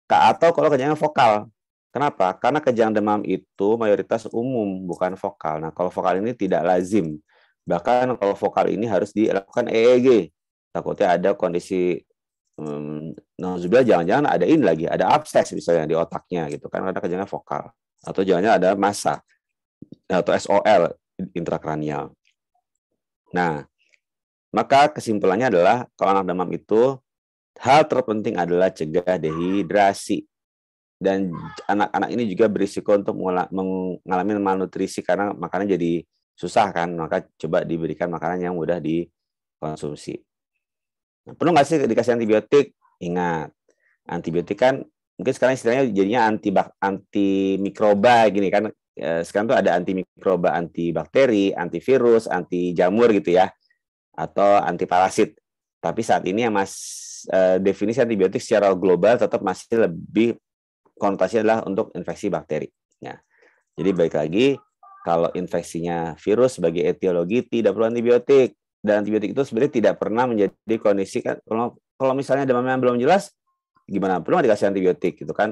Atau kalau kejangnya vokal. Kenapa? Karena kejang demam itu mayoritas umum, bukan vokal. Nah, kalau vokal ini tidak lazim. Bahkan kalau vokal ini harus dilakukan EEG. Takutnya ada kondisi nauzubillah, jangan-jangan ada ini lagi, ada abses misalnya di otaknya gitu kan, karena kejangnya vokal. Atau jangan-jangan ada massa atau SOL intrakranial. Nah, maka kesimpulannya adalah kalau anak demam itu hal terpenting adalah cegah dehidrasi. Dan anak-anak ini juga berisiko untuk mengalami malnutrisi karena makanan jadi susah kan, maka coba diberikan makanan yang mudah dikonsumsi. Nah, perlu nggak sih dikasih antibiotik? Ingat, antibiotik kan mungkin sekarang istilahnya jadinya anti mikroba gini kan. Sekarang tuh ada anti mikroba, anti bakteri, antivirus, anti jamur gitu ya, atau anti parasit. Tapi saat ini yang definisi antibiotik secara global tetap masih lebih konotasinya adalah untuk infeksi bakteri. Ya. Jadi baik lagi, kalau infeksinya virus sebagai etiologi tidak perlu antibiotik. Dan antibiotik itu sebenarnya tidak pernah menjadi kondisi kan. Kalau misalnya demamnya belum jelas, gimana? Perlu nggak dikasih antibiotik gitu kan?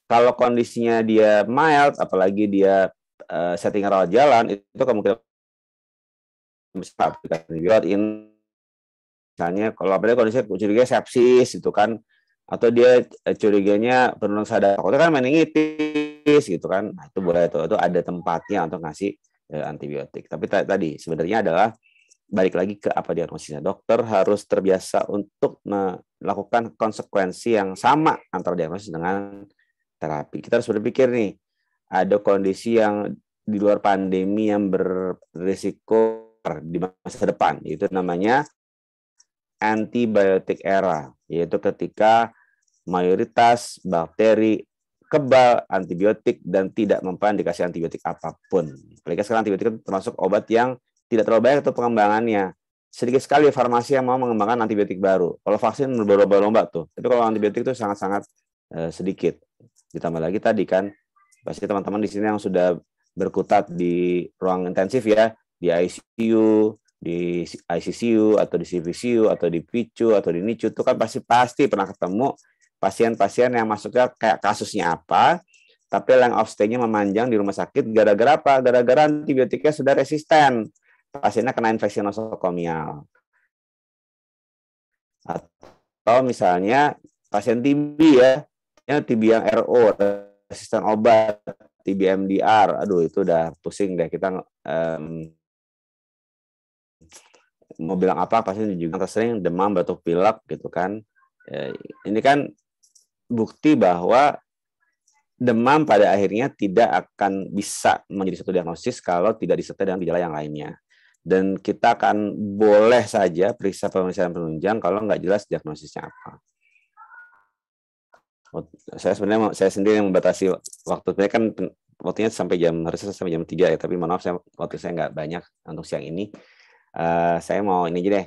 Kalau kondisinya dia mild, apalagi dia setting rawat jalan, itu kemungkinan bisa aplikasi antibiotik. Misalnya kalau apalagi kondisinya curiga sepsis itu kan, atau dia curiganya penurunan sadar, itu kan meningitis gitu kan, nah, itu boleh itu ada tempatnya untuk ngasih antibiotik. Tapi tadi sebenarnya adalah balik lagi ke apa diagnosisnya. Dokter harus terbiasa untuk melakukan konsekuensi yang sama antara diagnosis dengan terapi. Kita harus berpikir nih, ada kondisi yang di luar pandemi yang berisiko di masa depan, itu namanya antibiotik era, yaitu ketika mayoritas bakteri kebal antibiotik dan tidak mempan dikasih antibiotik apapun. Apalagi sekarang antibiotik itu termasuk obat yang tidak terlalu banyak untuk pengembangannya. Sedikit sekali farmasi yang mau mengembangkan antibiotik baru. Kalau vaksin berlomba-lomba tuh, tapi kalau antibiotik itu sangat-sangat sedikit. Ditambah lagi tadi kan, pasti teman-teman di sini yang sudah berkutat di ruang intensif ya, di ICU, di ICCU atau di CVCU atau di PICU atau di NICU itu kan pasti pernah ketemu pasien-pasien yang masuknya kayak kasusnya apa, tapi length of stay-nya memanjang di rumah sakit gara-gara apa? Gara-gara antibiotiknya sudah resisten. Pasiennya kena infeksi nosokomial. Atau misalnya pasien TB ya, TB yang RO, resisten obat, TB MDR, aduh itu udah pusing deh kita mau bilang apa, pasti juga sering demam, batuk pilek gitu kan. Ini kan bukti bahwa demam pada akhirnya tidak akan bisa menjadi satu diagnosis kalau tidak disertai dengan gejala yang lainnya. Dan kita akan boleh saja periksa pemeriksaan penunjang kalau nggak jelas diagnosisnya apa. Saya sendiri yang membatasi waktu. Sebenarnya kan waktunya harusnya sampai jam 3 ya, tapi mohon maaf waktu saya nggak banyak untuk siang ini. Saya mau ini aja deh,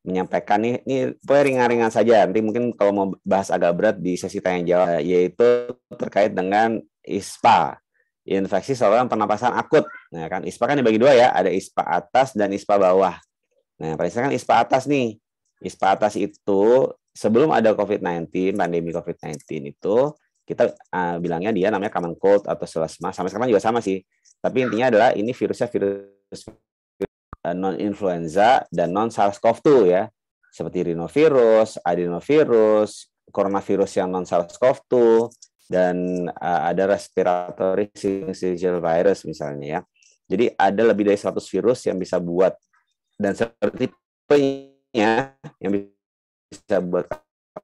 menyampaikan ini ringan-ringan saja. Nanti mungkin kalau mau bahas agak berat di sesi tanya jawab, yaitu terkait dengan ISPA, infeksi saluran pernapasan akut. Nah kan ISPA kan dibagi dua ya, ada ISPA atas dan ISPA bawah. Nah pada kan ISPA atas nih, ISPA atas itu sebelum ada COVID-19, pandemi COVID-19 itu kita bilangnya dia namanya common cold atau selesma, sampai sekarang juga sama sih. Tapi intinya adalah ini virusnya virus non-influenza dan non-SARS-CoV-2 ya, seperti rhinovirus, adenovirus, coronavirus yang non-SARS-CoV-2, dan ada respiratory syncytial virus misalnya ya. Jadi ada lebih dari 100 virus yang bisa buat, dan seperti tipenya yang bisa buat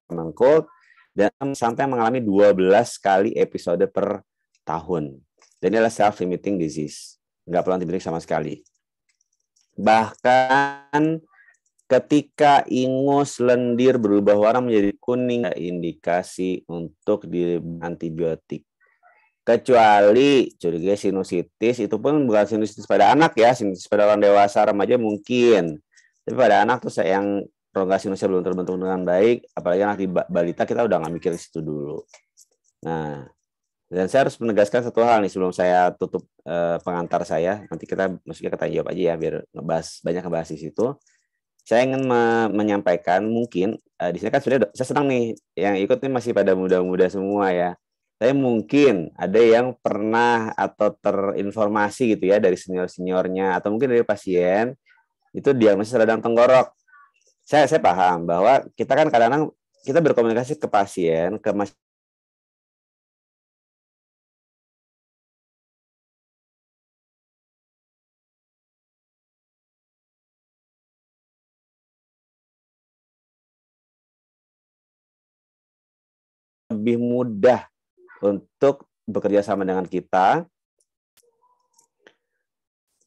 common cold, dan sampai mengalami 12 kali episode per tahun. Dan ini adalah self-limiting disease. Nggak perlu antibiotik sama sekali. Bahkan ketika ingus lendir berubah warna menjadi kuning, indikasi untuk di antibiotik. Kecuali curiga sinusitis, itu pun bukan sinusitis pada anak ya, sinusitis pada orang dewasa, remaja mungkin. Tapi pada anak tuh yang rongga sinusnya belum terbentuk dengan baik, apalagi anak di balita, kita udah nggak mikir situ dulu. Nah, dan saya harus menegaskan satu hal nih sebelum saya tutup pengantar saya. Nanti kita maksudnya kita jawab aja ya biar ngebahas di situ. Saya ingin menyampaikan mungkin di sini kan sudah saya senang nih yang ikut nih masih pada muda-muda semua ya. Saya mungkin ada yang pernah atau terinformasi gitu ya dari senior-seniornya atau mungkin dari pasien itu diagnosis radang tenggorok. Saya paham bahwa kita kan kadang-kadang kita berkomunikasi ke pasien, ke lebih mudah untuk bekerja sama dengan kita.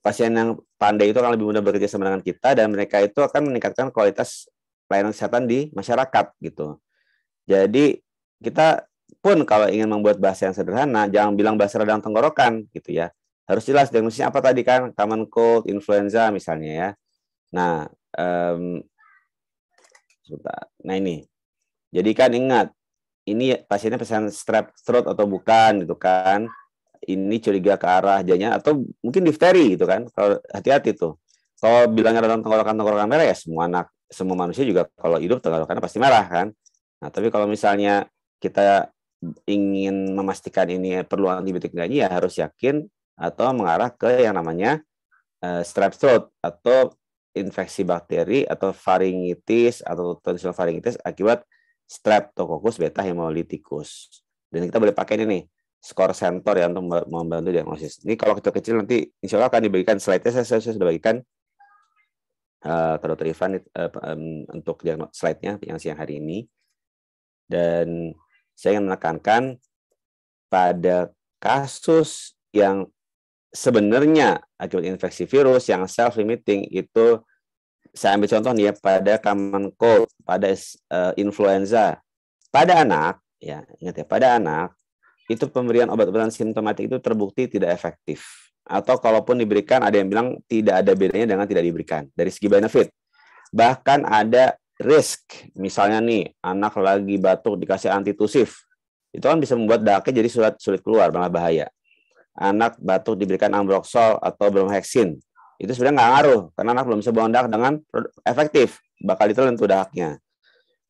Pasien yang pandai itu akan lebih mudah bekerja sama dengan kita, dan mereka itu akan meningkatkan kualitas pelayanan kesehatan di masyarakat gitu. Jadi kita pun kalau ingin membuat bahasa yang sederhana, jangan bilang bahasa radang tenggorokan gitu ya. Harus jelas diagnosisnya apa tadi kan, common cold, influenza misalnya ya. Nah, nah ini. Jadi kan ingat, ini pasiennya pasien strep throat atau bukan gitu kan. Ini curiga ke arah jangan atau mungkin difteri gitu kan. Kalau hati-hati tuh. Kalau bilangnya radang tenggorokan merah ya semua manusia juga kalau hidup tenggorokannya pasti merah kan. Nah, tapi kalau misalnya kita ingin memastikan ini perlu antibiotik enggaknya, ya harus yakin atau mengarah ke yang namanya strep throat atau infeksi bakteri atau faringitis atau tonsil faringitis akibat Streptococcus beta hemolyticus. Dan kita boleh pakai ini nih, skor Centor ya untuk membantu diagnosis. Ini kalau kecil-kecil nanti insya Allah akan diberikan slide-nya, saya sudah bagikan Dr. Irfan untuk slide-nya yang siang hari ini. Dan saya ingin menekankan pada kasus yang sebenarnya akibat infeksi virus yang self-limiting itu, saya ambil contoh nih ya, pada common cold, pada influenza, pada anak, ya ingat ya, pada anak, itu pemberian obat-obatan simptomatik itu terbukti tidak efektif. Atau kalaupun diberikan, ada yang bilang tidak ada bedanya dengan tidak diberikan, dari segi benefit. Bahkan ada risk, misalnya nih, anak lagi batuk dikasih antitusif, itu kan bisa membuat dahaknya jadi sulit keluar, malah bahaya. Anak batuk diberikan ambroxol atau bromhexin, itu sebenarnya nggak ngaruh, karena anak belum bisa buang dahak dengan efektif, bakal ditelan tuh dahaknya.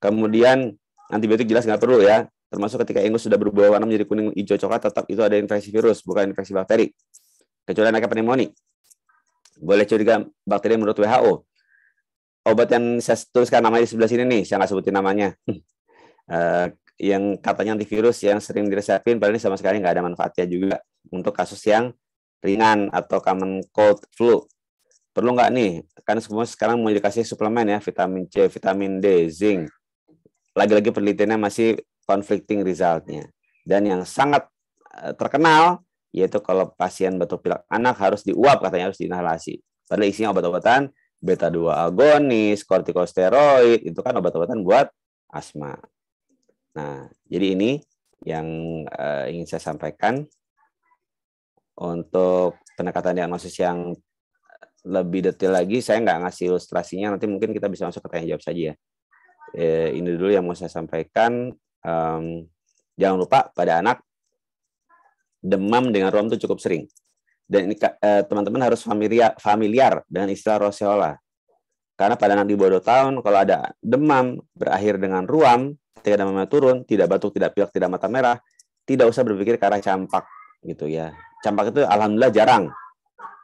Kemudian antibiotik jelas nggak perlu ya, termasuk ketika ingus sudah berubah warna menjadi kuning, hijau, coklat, tetap itu ada infeksi virus, bukan infeksi bakteri. Kecuali anaknya pneumonia, boleh curiga bakteri menurut WHO. Obat yang saya tuliskan namanya di sebelah sini nih, saya nggak sebutin namanya, yang katanya antivirus yang sering diresepin, padahal ini sama sekali nggak ada manfaatnya juga untuk kasus yang ringan atau common cold flu. Perlu nggak nih? Kan semua sekarang mau dikasih suplemen ya, vitamin C, vitamin D, zinc. Lagi-lagi penelitiannya masih conflicting resultnya. Dan yang sangat terkenal, yaitu kalau pasien batuk pilek anak harus diuap, katanya harus diinhalasi. Padahal isinya obat-obatan beta-2 agonis, kortikosteroid, itu kan obat-obatan buat asma. Nah, jadi ini yang ingin saya sampaikan. Untuk pendekatan diagnosis yang lebih detail lagi, saya nggak ngasih ilustrasinya, nanti mungkin kita bisa masuk ke tanya jawab saja ya. Ini dulu yang mau saya sampaikan. Jangan lupa pada anak, demam dengan ruam itu cukup sering. Dan ini teman-teman harus familiar dengan istilah roseola. Karena pada anak di bawah 2 tahun, kalau ada demam berakhir dengan ruam, ketika demamnya turun, tidak batuk, tidak pilek, tidak mata merah, tidak usah berpikir ke arah campak gitu ya. Campak itu alhamdulillah jarang.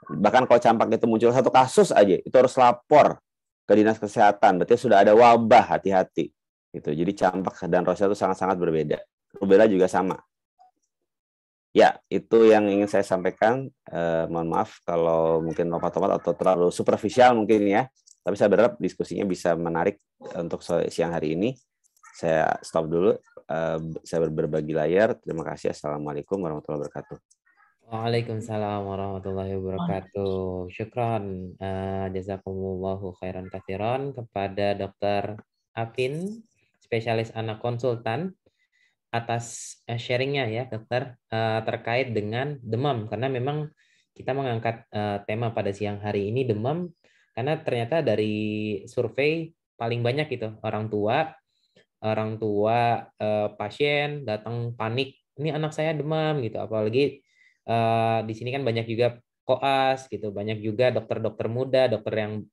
Bahkan kalau campak itu muncul satu kasus aja, itu harus lapor ke dinas kesehatan. Berarti sudah ada wabah, hati-hati. Gitu. Jadi campak dan roseola itu sangat-sangat berbeda. Rubella juga sama. Ya, itu yang ingin saya sampaikan. Mohon maaf kalau mungkin lompat-lompat atau terlalu superficial mungkin ya. Tapi saya berharap diskusinya bisa menarik untuk siang hari ini. Saya stop dulu. Saya berbagi layar. Terima kasih. Assalamualaikum warahmatullahi wabarakatuh. Waalaikumsalam warahmatullahi wabarakatuh. Syukran, jazakumullahu khairan katsiran kepada Dr. Apin, spesialis anak konsultan, atas sharingnya ya dokter, terkait dengan demam, karena memang kita mengangkat tema pada siang hari ini demam, karena ternyata dari survei paling banyak itu orang tua pasien datang panik, ini anak saya demam gitu, apalagi di sini kan banyak juga koas gitu, banyak juga dokter-dokter muda, dokter yang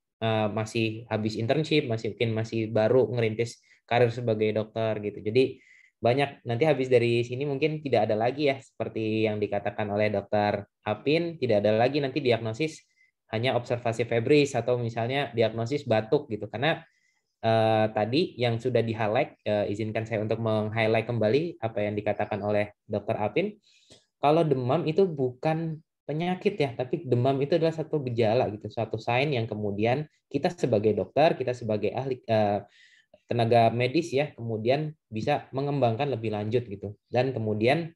masih habis internship, masih baru ngerintis karir sebagai dokter gitu. Jadi banyak, nanti habis dari sini mungkin tidak ada lagi ya seperti yang dikatakan oleh Dokter Apin, tidak ada lagi nanti diagnosis hanya observasi febris atau misalnya diagnosis batuk gitu, karena tadi yang sudah di-highlight, izinkan saya untuk meng-highlight kembali apa yang dikatakan oleh Dokter Apin. Kalau demam itu bukan penyakit ya, tapi demam itu adalah satu gejala gitu, suatu sign yang kemudian kita sebagai dokter, kita sebagai ahli tenaga medis ya, kemudian bisa mengembangkan lebih lanjut gitu. Dan kemudian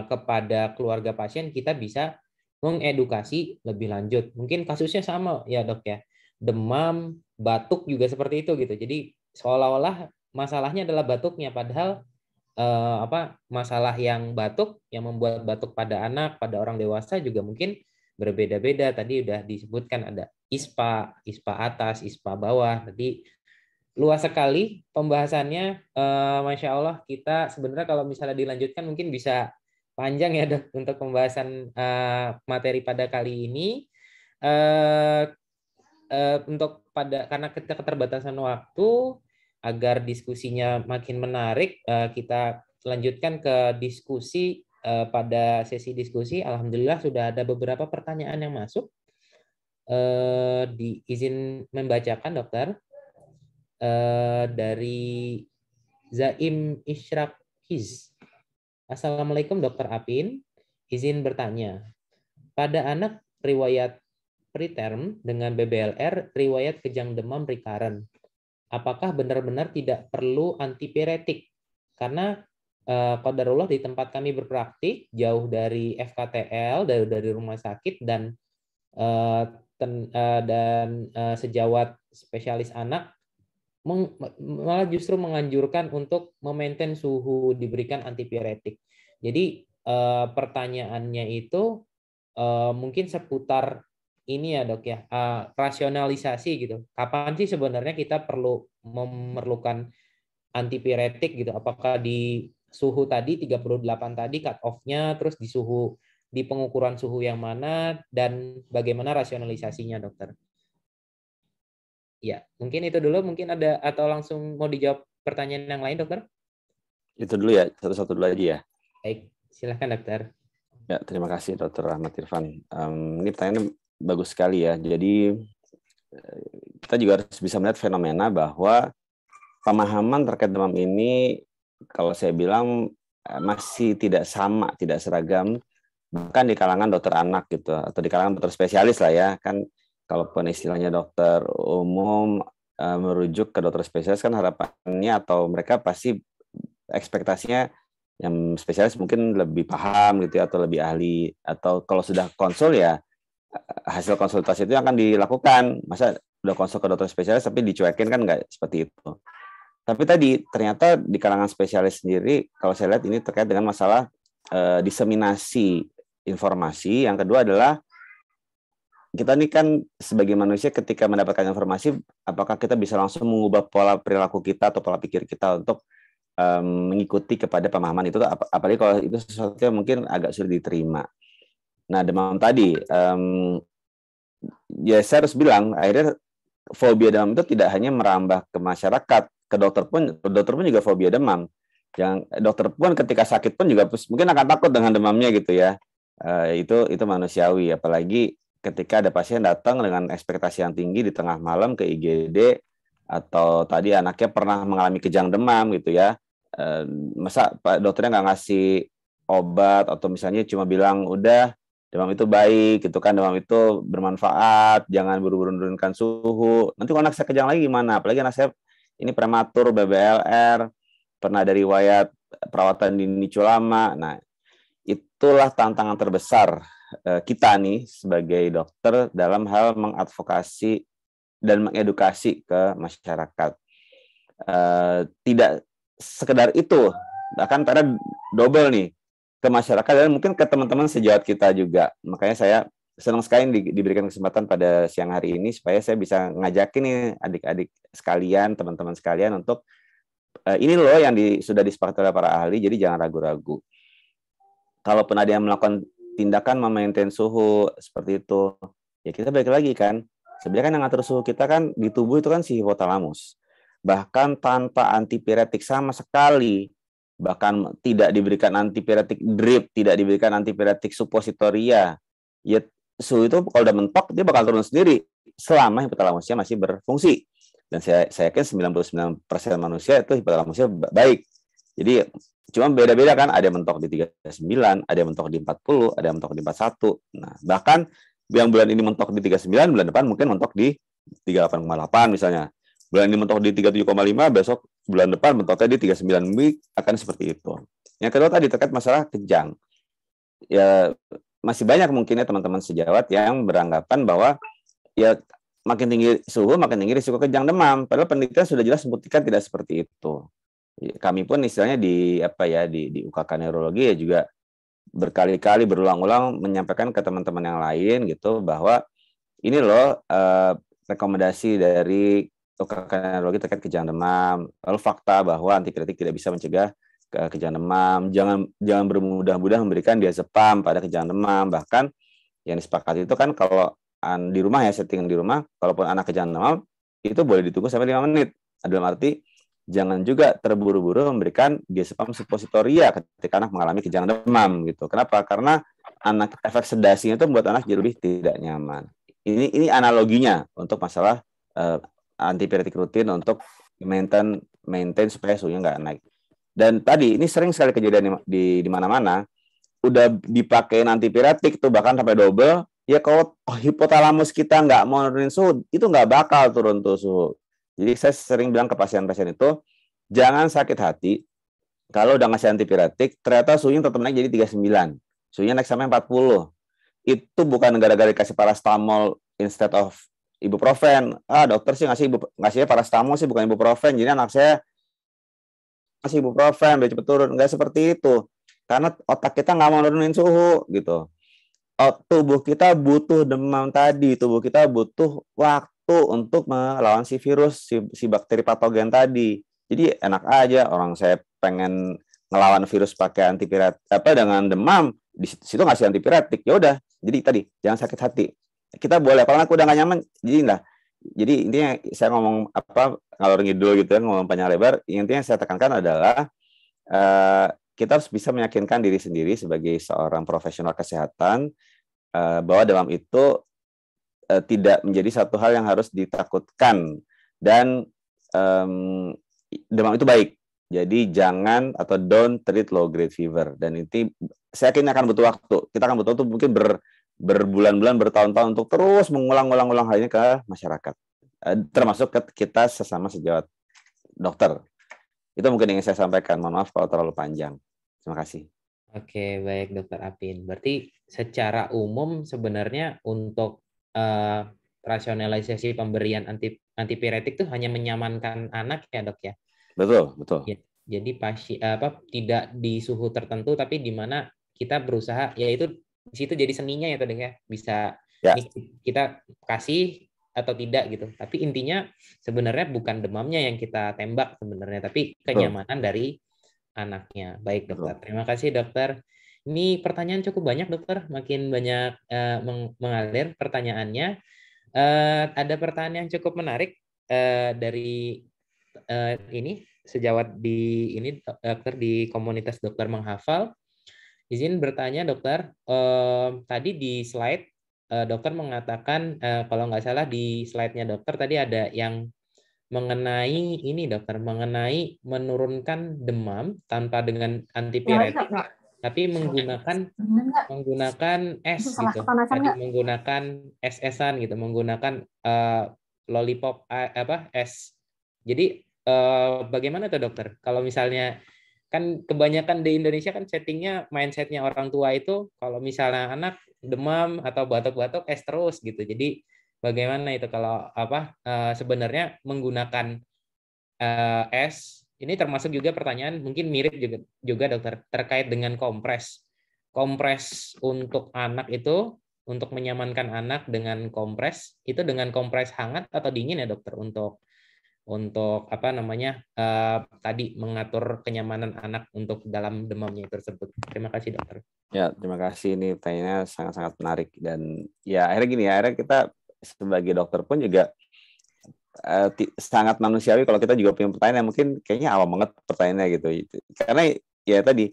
kepada keluarga pasien kita bisa mengedukasi lebih lanjut. Mungkin kasusnya sama ya dok ya, demam, batuk juga seperti itu gitu. Jadi seolah-olah masalahnya adalah batuknya, padahal masalah yang batuk yang membuat batuk pada anak, pada orang dewasa juga mungkin berbeda-beda. Tadi udah disebutkan ada ISPA, ISPA atas, ISPA bawah. Tadi luas sekali pembahasannya. Masya Allah, kita sebenarnya kalau misalnya dilanjutkan mungkin bisa panjang ya dok untuk pembahasan materi pada kali ini. Karena kita keterbatasan waktu, agar diskusinya makin menarik, kita lanjutkan ke diskusi. Pada sesi diskusi, alhamdulillah sudah ada beberapa pertanyaan yang masuk. Diizin membacakan dokter. Dari Zaim Ishrakiz. Assalamualaikum Dokter Apin, izin bertanya. Pada anak riwayat preterm dengan BBLR, riwayat kejang demam recurrent, apakah benar-benar tidak perlu antipiretik? Karena qadarullah di tempat kami berpraktik jauh dari FKTL, dari rumah sakit dan sejawat spesialis anak malah justru menganjurkan untuk memaintain suhu, diberikan antipiretik. Jadi pertanyaannya itu mungkin seputar ini ya dok ya, rasionalisasi gitu. Kapan sih sebenarnya kita perlu memerlukan antipiretik gitu? Apakah di suhu tadi 38 tadi cut off-nya, terus di pengukuran suhu yang mana, dan bagaimana rasionalisasinya dokter? Ya, mungkin itu dulu. Mungkin ada atau langsung mau dijawab pertanyaan yang lain, dokter? Itu dulu ya, satu-satu dulu aja ya. Baik, silakan dokter. Ya, terima kasih Dr. Ahmad Irfan. Ini pertanyaannya bagus sekali ya. Jadi kita juga harus bisa melihat fenomena bahwa pemahaman terkait demam ini, kalau saya bilang masih tidak sama, tidak seragam, bahkan di kalangan dokter anak gitu, atau di kalangan dokter spesialis lah ya. Kan kalaupun istilahnya dokter umum merujuk ke dokter spesialis, kan harapannya atau mereka pasti ekspektasinya yang spesialis mungkin lebih paham gitu ya, atau lebih ahli, atau kalau sudah konsul ya hasil konsultasi itu akan dilakukan. Masa udah konsul ke dokter spesialis tapi dicuekin, kan nggak seperti itu. Tapi tadi ternyata di kalangan spesialis sendiri, kalau saya lihat ini terkait dengan masalah diseminasi informasi. Yang kedua adalah kita ini kan sebagai manusia ketika mendapatkan informasi, apakah kita bisa langsung mengubah pola perilaku kita atau pola pikir kita untuk mengikuti kepada pemahaman itu, apalagi kalau itu sesuatu yang mungkin agak sulit diterima. Nah, demam tadi, ya saya harus bilang, akhirnya fobia demam itu tidak hanya merambah ke masyarakat, ke dokter pun juga fobia demam. Yang dokter pun ketika sakit pun juga mungkin akan takut dengan demamnya gitu ya. Itu manusiawi, apalagi ketika ada pasien datang dengan ekspektasi yang tinggi di tengah malam ke IGD, atau tadi anaknya pernah mengalami kejang demam gitu ya. Masa Pak dokternya nggak ngasih obat, atau misalnya cuma bilang udah demam itu baik gitu kan, demam itu bermanfaat, jangan buru-buru menurunkan suhu. Nanti kalau anak saya kejang lagi gimana? Apalagi anak saya ini prematur, BBLR, pernah ada riwayat perawatan di NICU lama. Nah, itulah tantangan terbesar kita nih sebagai dokter dalam hal mengadvokasi dan mengedukasi ke masyarakat. Tidak sekedar itu, bahkan karena double nih ke masyarakat dan mungkin ke teman-teman sejawat kita juga. Makanya saya senang sekali diberikan kesempatan pada siang hari ini supaya saya bisa ngajakin nih adik-adik sekalian, teman-teman sekalian untuk ini loh yang sudah disepakati oleh para ahli, jadi jangan ragu-ragu. Kalaupun ada yang melakukan tindakan memaintain suhu seperti itu, ya kita balik lagi kan. Sebenarnya kan yang ngatur suhu kita kan di tubuh itu kan si hipotalamus. Bahkan tanpa antipiretik sama sekali, bahkan tidak diberikan antipiretik drip, tidak diberikan antipiretik suppositoria, ya suhu itu kalau udah mentok dia bakal turun sendiri selama hipotalamusnya masih berfungsi. Dan saya yakin 99% manusia itu hipotalamusnya baik. Jadi cuma beda-beda kan, ada yang mentok di 39, ada yang mentok di 40, ada yang mentok di 41. Nah, bahkan yang bulan ini mentok di 39, bulan depan mungkin mentok di 38,8 misalnya. bulan ini mentok di 37,5, besok bulan depan mentoknya di 39, akan seperti itu. Yang kedua tadi terkait masalah kejang. Ya masih banyak mungkin ya teman-teman sejawat yang beranggapan bahwa ya makin tinggi suhu makin tinggi risiko kejang demam. Padahal penelitian sudah jelas membuktikan tidak seperti itu. Kami pun istilahnya di UKK neurologi ya juga berkali-kali berulang-ulang menyampaikan ke teman-teman yang lain gitu bahwa ini loh rekomendasi dari UKK neurologi terkait kejang demam. Lalu fakta bahwa antipiretik tidak bisa mencegah kejang demam. Jangan bermudah-mudah memberikan diazepam pada kejang demam. Bahkan yang disepakati itu kan kalau di rumah ya, setting di rumah, kalaupun anak kejang demam itu boleh ditunggu sampai 5 menit. Dalam arti jangan juga terburu-buru memberikan diazepam suppositoria ketika anak mengalami kejang demam gitu. Kenapa? Karena efek sedasinya itu membuat anak jadi lebih tidak nyaman. Ini analoginya untuk masalah antipiretik rutin untuk maintain supaya suhunya nggak naik. Dan tadi ini sering sekali kejadian di mana-mana, udah dipakai antipiretik tuh bahkan sampai double. Ya kalau hipotalamus kita nggak mau nurunin suhu, itu nggak bakal turun tuh suhu. Jadi saya sering bilang ke pasien-pasien itu, jangan sakit hati kalau udah ngasih antipiretik, ternyata suhunya tetap naik jadi 39. Suhunya naik sampai 40. Itu bukan gara-gara dikasih parastamol instead of ibuprofen. Dokter sih ngasihnya parastamol sih bukan ibuprofen. Jadi anak saya ngasih ibuprofen biar cepet turun. Nggak seperti itu. Karena otak kita nggak mau nurunin suhu gitu. Tubuh kita butuh demam tadi, tubuh kita butuh waktu untuk melawan si virus, si bakteri patogen tadi. Jadi enak aja orang saya pengen ngelawan virus pakai antipiretik dengan demam, di situ ngasih antipiretik. Ya udah, jadi tadi jangan sakit hati. Kita boleh kalau aku udah nggak nyaman, jadi intinya saya ngomong ngalor ngidul gitu ya, ngomong panjang lebar, intinya saya tekankan adalah kita harus bisa meyakinkan diri sendiri sebagai seorang profesional kesehatan bahwa demam itu tidak menjadi satu hal yang harus ditakutkan dan demam itu baik. Jadi jangan atau don't treat low grade fever. Dan ini saya yakin akan butuh waktu. Kita akan butuh waktu mungkin berbulan-bulan, bertahun-tahun untuk terus mengulang-ulang hal ini ke masyarakat. Termasuk ke kita sesama sejawat dokter. Itu mungkin yang saya sampaikan. Mohon maaf kalau terlalu panjang. Terima kasih. Oke, baik Dokter Apin. Berarti secara umum sebenarnya untuk rasionalisasi pemberian antipiretik itu hanya menyamankan anak ya dok ya? Betul. Ya, jadi tidak di suhu tertentu, tapi di mana kita berusaha, yaitu di situ jadi seninya ya dok ya, bisa kita kasih atau tidak gitu. Tapi intinya sebenarnya bukan demamnya yang kita tembak sebenarnya, tapi kenyamanan dari anaknya. Baik dokter, terima kasih dokter. Ini pertanyaan cukup banyak dokter, makin banyak mengalir pertanyaannya. Ada pertanyaan yang cukup menarik dari ini sejawat dokter di komunitas dokter menghafal. Izin bertanya dokter, tadi di slide dokter mengatakan kalau nggak salah di slide-nya dokter tadi ada yang mengenai ini dokter, mengenai menurunkan demam tanpa dengan antipiretik, tapi menggunakan es gitu, tadi menggunakan es-esan gitu, menggunakan lollipop es. Jadi bagaimana tuh dokter? Kalau misalnya kan kebanyakan di Indonesia kan settingnya mindsetnya orang tua itu kalau misalnya anak demam atau batuk-batuk es terus gitu. Jadi bagaimana itu kalau sebenarnya menggunakan es? Ini termasuk juga pertanyaan mungkin mirip juga dokter terkait dengan kompres. Kompres untuk anak itu untuk menyamankan anak dengan kompres itu dengan kompres hangat atau dingin ya dokter untuk tadi mengatur kenyamanan anak untuk dalam demamnya tersebut. Terima kasih dokter. Ya, terima kasih, ini pertanyaannya sangat-sangat menarik dan ya akhirnya kita sebagai dokter pun juga sangat manusiawi kalau kita juga punya pertanyaan yang mungkin kayaknya awam banget pertanyaannya gitu. Karena ya tadi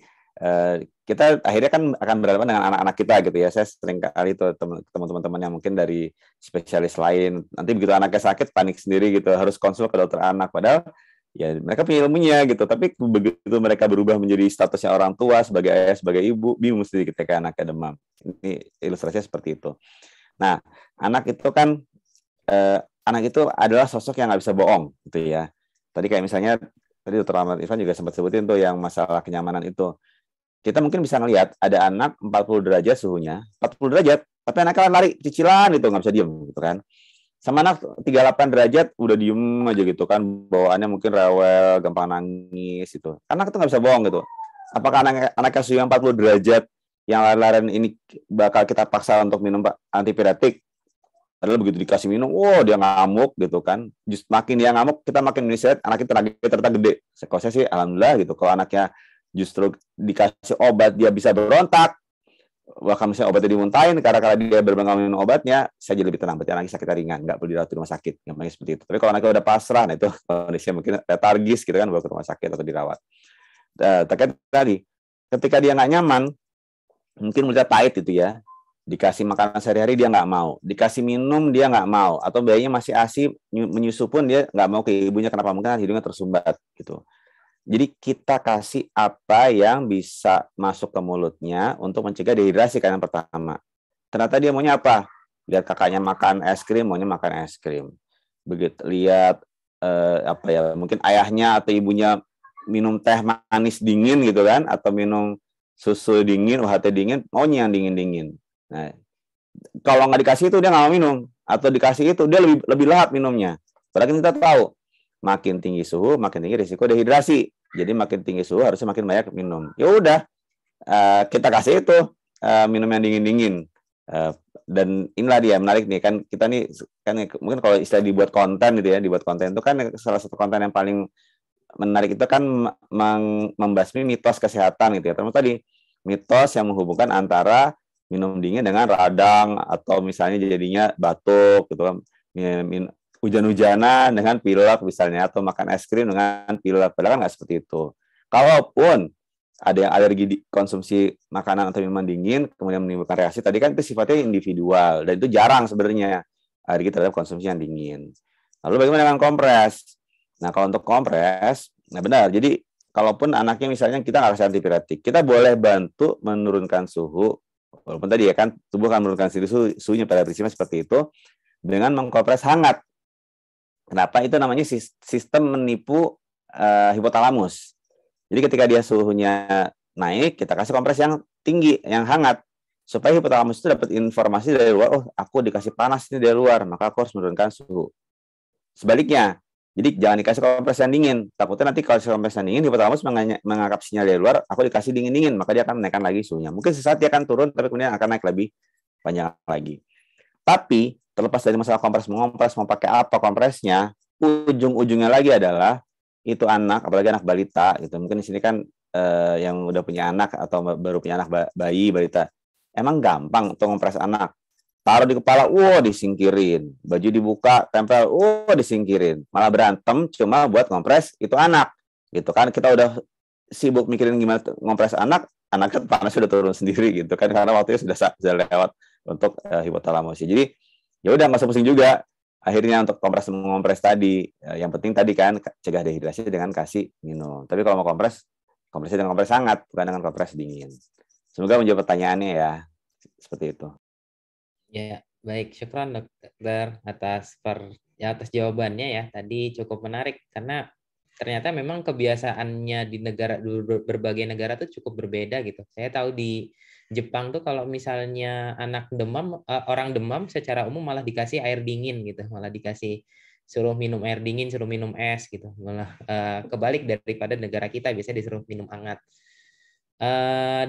kita akhirnya kan akan berhadapan dengan anak-anak kita gitu ya. Saya sering kali tuh teman-teman yang mungkin dari spesialis lain, nanti begitu anaknya sakit panik sendiri gitu, harus konsul ke dokter anak. Padahal ya mereka punya ilmunya gitu, tapi begitu mereka berubah menjadi statusnya orang tua sebagai ayah, sebagai ibu, bingung sendiri ketika anaknya demam. Ini ilustrasinya seperti itu. Nah, anak itu kan anak itu adalah sosok yang nggak bisa bohong gitu ya. Tadi kayak misalnya tadi Dr. Ahmad Irfan juga sempat sebutin tuh yang masalah kenyamanan itu. Kita mungkin bisa ngelihat ada anak 40 derajat suhunya, 40 derajat, tapi anaknya lari cicilan itu nggak bisa diem gitu kan. Sama anak 38 derajat udah diem aja gitu kan, bawaannya mungkin rewel, gampang nangis gitu. Anak itu nggak bisa bohong gitu. Apakah anaknya suhu yang 40 derajat yang lari-larian ini bakal kita paksa untuk minum antipiretik? Padahal begitu dikasih minum, dia ngamuk gitu kan. Just makin dia ngamuk, kita makin inisiat, anak kita ternyata gede. Kalau saya sih alhamdulillah gitu. Kalau anaknya justru dikasih obat dia bisa berontak, bahkan misalnya obatnya dimuntahin karena dia berbangga minum obatnya, saya jadi lebih tenang. Berarti anaknya sakit ringan, nggak perlu dirawat di rumah sakit. Gampangnya seperti itu. Tapi kalau anaknya udah pasrah, nah itu kondisinya mungkin letargis gitu kan, bawa ke rumah sakit atau dirawat. Terkait tadi, ketika dia nggak nyaman, mungkin mulutnya pahit gitu ya. Dikasih makanan sehari-hari dia nggak mau, dikasih minum dia nggak mau, atau bayinya masih ASI menyusu pun dia nggak mau ke ibunya, kenapa? Mungkin hidungnya tersumbat gitu. Jadi kita kasih apa yang bisa masuk ke mulutnya untuk mencegah dehidrasi kan yang pertama. Ternyata dia maunya apa? Lihat kakaknya makan es krim, maunya makan es krim. Begitu lihat mungkin ayahnya atau ibunya minum teh manis dingin gitu kan, atau minum susu dingin, UHT dingin, maunya yang dingin-dingin. Nah, kalau nggak dikasih itu dia nggak mau minum, atau dikasih itu dia lebih lahap minumnya. Padahal kita tahu makin tinggi suhu makin tinggi risiko dehidrasi. Jadi makin tinggi suhu harusnya makin banyak minum. Ya udah, kita kasih itu minum yang dingin-dingin. Dan inilah dia menarik nih kan, kita nih kan mungkin kalau istilah dibuat konten gitu ya, dibuat konten itu kan salah satu konten yang paling menarik itu kan membasmi mitos kesehatan gitu ya. Terutama tadi mitos yang menghubungkan antara minum dingin dengan radang, atau misalnya jadinya batuk gitu kan, hujan-hujanan dengan pilek misalnya, atau makan es krim dengan pilek. Padahal kan nggak seperti itu. Kalaupun ada yang alergi konsumsi makanan atau minuman dingin kemudian menimbulkan reaksi, tadi kan itu sifatnya individual dan itu jarang sebenarnya alergi terhadap konsumsi yang dingin. Lalu bagaimana dengan kompres? Nah, kalau untuk kompres, nah benar. Jadi kalaupun anaknya misalnya kita nggak kasih antipiretik, kita boleh bantu menurunkan suhu. Walaupun tadi ya kan tubuh akan menurunkan suhunya pada prinsipnya seperti itu dengan mengkompres hangat. Kenapa? Itu namanya sistem menipu hipotalamus. Jadi ketika dia suhunya naik, kita kasih kompres yang tinggi, yang hangat, supaya hipotalamus itu dapat informasi dari luar. Oh, aku dikasih panas ini dari luar, maka aku harus menurunkan suhu. Sebaliknya, jadi jangan dikasih kompres yang dingin. Takutnya nanti kalau kompres yang dingin, hipotalamus menganggap sinyal dari luar, aku dikasih dingin-dingin, maka dia akan menaikkan lagi suhunya. Mungkin sesaat dia akan turun, tapi kemudian akan naik lebih banyak lagi. Tapi terlepas dari masalah kompres mengompres, mau pakai apa kompresnya, ujung-ujungnya lagi adalah itu anak, apalagi anak balita gitu. Mungkin di sini kan yang udah punya anak atau baru punya anak bayi balita, emang gampang untuk ngompres anak. Taruh di kepala, disingkirin. Baju dibuka, tempel, disingkirin. Malah berantem cuma buat ngompres itu anak. Gitu kan, kita udah sibuk mikirin gimana ngompres anak, anaknya panasnya udah turun sendiri gitu kan, karena waktunya sudah lewat untuk hipotalamus. Jadi ya udah nggak usah pusing juga. Akhirnya untuk kompres mengompres tadi, yang penting tadi kan cegah dehidrasi dengan kasih minum. Tapi kalau mau kompresnya dengan kompres hangat, bukan dengan kompres dingin. Semoga menjawab pertanyaannya ya. Seperti itu. Ya, baik. Syukran dokter atas jawabannya ya. Tadi cukup menarik karena ternyata memang kebiasaannya di berbagai negara tuh cukup berbeda gitu. Saya tahu di Jepang tuh kalau misalnya anak demam, orang demam secara umum malah dikasih air dingin gitu, malah dikasih suruh minum air dingin, suruh minum es gitu. Malah kebalik daripada negara kita biasanya disuruh minum hangat.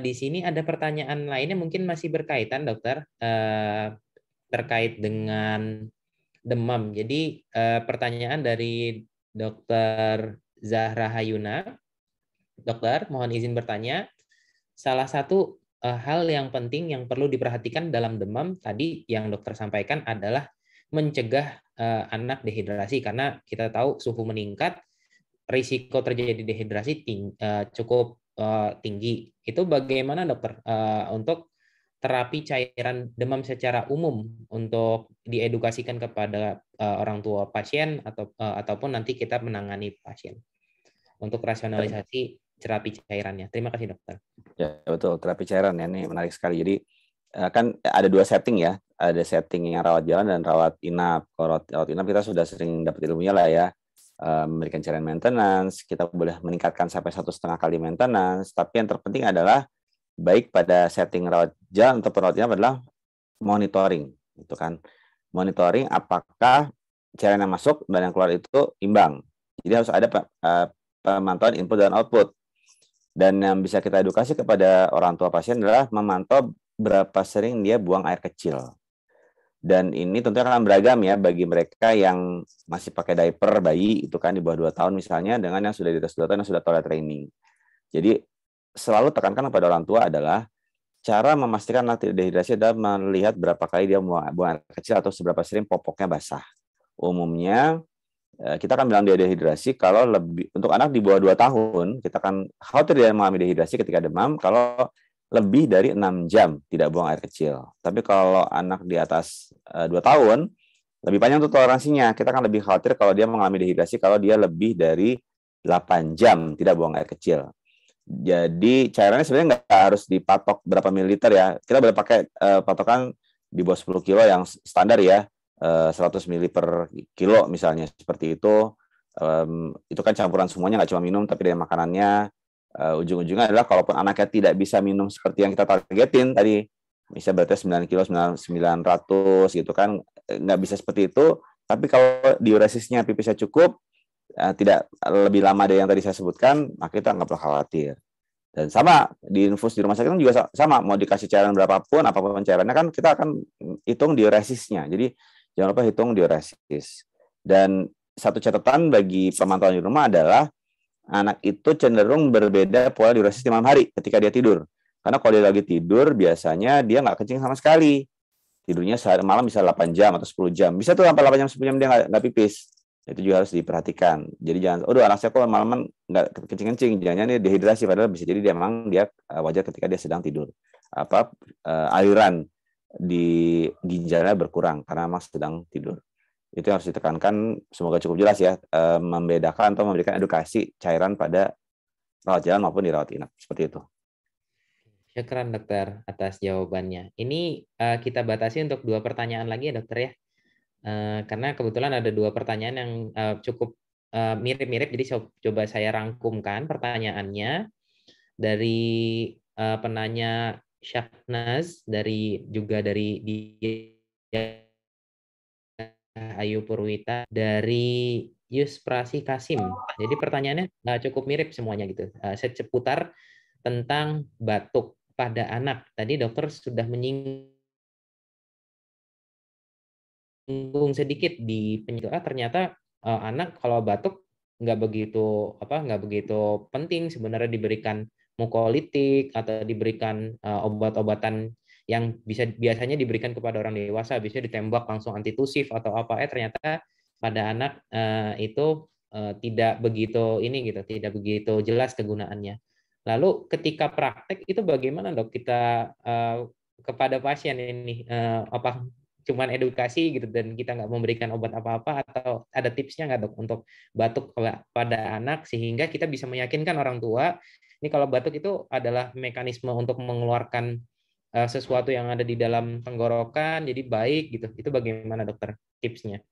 Di sini ada pertanyaan lainnya mungkin masih berkaitan dokter, terkait dengan demam. Jadi pertanyaan dari Dokter Zahra Hayuna. Dokter, mohon izin bertanya. Salah satu hal yang penting yang perlu diperhatikan dalam demam tadi yang dokter sampaikan adalah mencegah anak dehidrasi, karena kita tahu suhu meningkat, risiko terjadi dehidrasi cukup tinggi. Itu bagaimana dokter untuk terapi cairan demam secara umum untuk diedukasikan kepada orang tua pasien ataupun nanti kita menangani pasien untuk rasionalisasi terapi cairannya. Terima kasih dokter. Ya betul, terapi cairan ya, ini menarik sekali. Jadi kan ada dua setting ya. ada setting yang rawat jalan dan rawat inap. Kalau rawat inap kita sudah sering dapat ilmunya lah ya, memberikan cairan maintenance, kita boleh meningkatkan sampai 1,5 kali maintenance. Tapi yang terpenting adalah baik pada setting rawat jalan atau rawat inap adalah monitoring, gitu kan. Monitoring apakah cairan yang masuk dan yang keluar itu imbang. Jadi harus ada pemantauan input dan output. Dan yang bisa kita edukasi kepada orang tua pasien adalah memantau berapa sering dia buang air kecil. Dan ini tentunya akan beragam ya bagi mereka yang masih pakai diaper bayi itu kan di bawah 2 tahun misalnya dengan yang sudah di atas 2 tahun yang sudah toilet training. Jadi selalu tekankan kepada orang tua adalah cara memastikan anak tidak dehidrasi adalah melihat berapa kali dia buang air kecil atau seberapa sering popoknya basah. Umumnya kita akan bilang dia dehidrasi kalau lebih untuk anak di bawah 2 tahun, kita akan khawatir dia mengalami dehidrasi ketika demam kalau lebih dari 6 jam tidak buang air kecil. Tapi kalau anak di atas 2 tahun, lebih panjang untuk toleransinya. Kita akan lebih khawatir kalau dia mengalami dehidrasi kalau dia lebih dari 8 jam tidak buang air kecil. Jadi cairannya sebenarnya nggak harus dipatok berapa mililiter ya. Kita boleh pakai patokan di bawah 10 kilo yang standar ya. 100 ml per kilo misalnya seperti itu. Itu kan campuran semuanya, nggak cuma minum tapi dari makanannya. Ujung-ujungnya adalah kalaupun anaknya tidak bisa minum seperti yang kita targetin tadi, misalnya berarti 9 kilo 900 gitu kan, nggak bisa seperti itu. Tapi kalau diuresisnya pipisnya cukup, tidak lebih lama dari yang tadi saya sebutkan, maka kita nggak perlu khawatir. Dan sama di infus di rumah sakit kan juga sama, mau dikasih cairan berapapun, apapun cairannya kan kita akan hitung diuresisnya. Jadi jangan lupa hitung diuresis. Dan satu catatan bagi pemantauan di rumah adalah anak itu cenderung berbeda pola diuresis di malam hari ketika dia tidur. Karena kalau dia lagi tidur, biasanya dia nggak kencing sama sekali. Tidurnya sehari malam bisa 8 jam atau 10 jam. Bisa tuh sampai 8 jam, 10 jam dia nggak pipis. Itu juga harus diperhatikan. Jadi jangan, anak saya kok malaman nggak kencing-kencing. Jangan-jangan dia dehidrasi, padahal bisa jadi dia wajar ketika dia sedang tidur. Aliran di ginjalnya berkurang karena memang sedang tidur. Itu yang harus ditekankan, semoga cukup jelas ya, membedakan atau memberikan edukasi cairan pada rawat jalan maupun di rawat inap. Seperti itu. Syukran dokter atas jawabannya. Ini kita batasi untuk 2 pertanyaan lagi ya dokter ya. Karena kebetulan ada 2 pertanyaan yang cukup mirip-mirip, jadi coba saya rangkumkan pertanyaannya dari penanya Syaknaz, dari Ayu Purwita, dari Yusprasi Kasim. Jadi pertanyaannya cukup mirip semuanya gitu, seputar tentang batuk pada anak. Tadi dokter sudah menyinggung sedikit di penyebab, ternyata anak kalau batuk nggak begitu penting sebenarnya diberikan mukolitik atau diberikan obat-obatan yang biasanya diberikan kepada orang dewasa, bisa ditembak langsung antitusif atau apa. Ternyata pada anak itu tidak begitu tidak begitu jelas kegunaannya. Lalu ketika praktek itu bagaimana dok kita kepada pasien ini, apa cuman edukasi gitu dan kita nggak memberikan obat apa-apa, atau ada tipsnya nggak dok untuk batuk pada anak sehingga kita bisa meyakinkan orang tua ini kalau batuk itu adalah mekanisme untuk mengeluarkan sesuatu yang ada di dalam tenggorokan, jadi baik gitu. Itu bagaimana dokter tipsnya?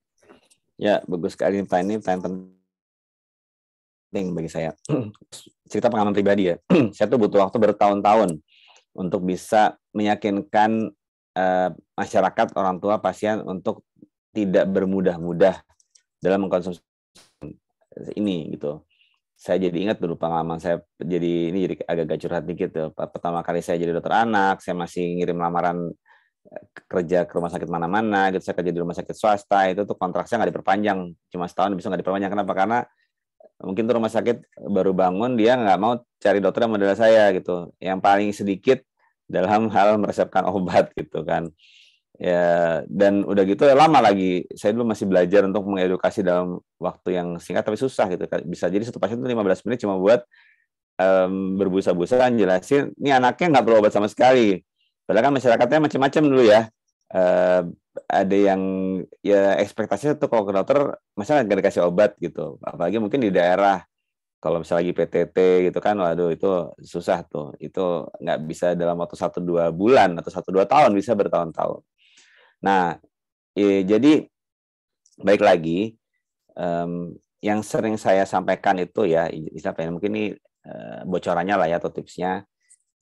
Ya, bagus sekali Pak, ini pertanyaan penting bagi saya. Cerita pengalaman pribadi ya. Saya tuh butuh waktu bertahun-tahun untuk bisa meyakinkan masyarakat, orang tua, pasien untuk tidak bermudah-mudah dalam mengkonsumsi ini gitu. Saya jadi ingat dulu pengalaman saya, jadi agak-agak curhat dikit tuh. Pertama kali saya jadi dokter anak, saya masih ngirim lamaran kerja ke rumah sakit mana-mana gitu. Saya kerja di rumah sakit swasta, itu tuh kontrak saya nggak diperpanjang, cuma setahun bisa nggak diperpanjang. Kenapa? Karena mungkin tuh rumah sakit baru bangun, dia nggak mau cari dokter yang model saya gitu, yang paling sedikit dalam hal meresepkan obat gitu kan ya. Dan udah gitu lama lagi, saya dulu masih belajar untuk mengedukasi dalam waktu yang singkat tapi susah gitu. Bisa jadi satu pasien itu 15 menit cuma buat berbusa-busa jelasin ini anaknya nggak perlu obat sama sekali, padahal kan masyarakatnya macam-macam dulu ya. Ada yang ya ekspektasinya tuh kalau ke dokter masa nggak dikasih obat gitu, apalagi mungkin di daerah. Kalau misalnya lagi PTT gitu kan, waduh itu susah tuh. Itu nggak bisa dalam waktu 1-2 bulan atau 1-2 tahun, bisa bertahun-tahun. Nah, jadi baik lagi, yang sering saya sampaikan itu ya, mungkin ini bocorannya lah ya atau tipsnya,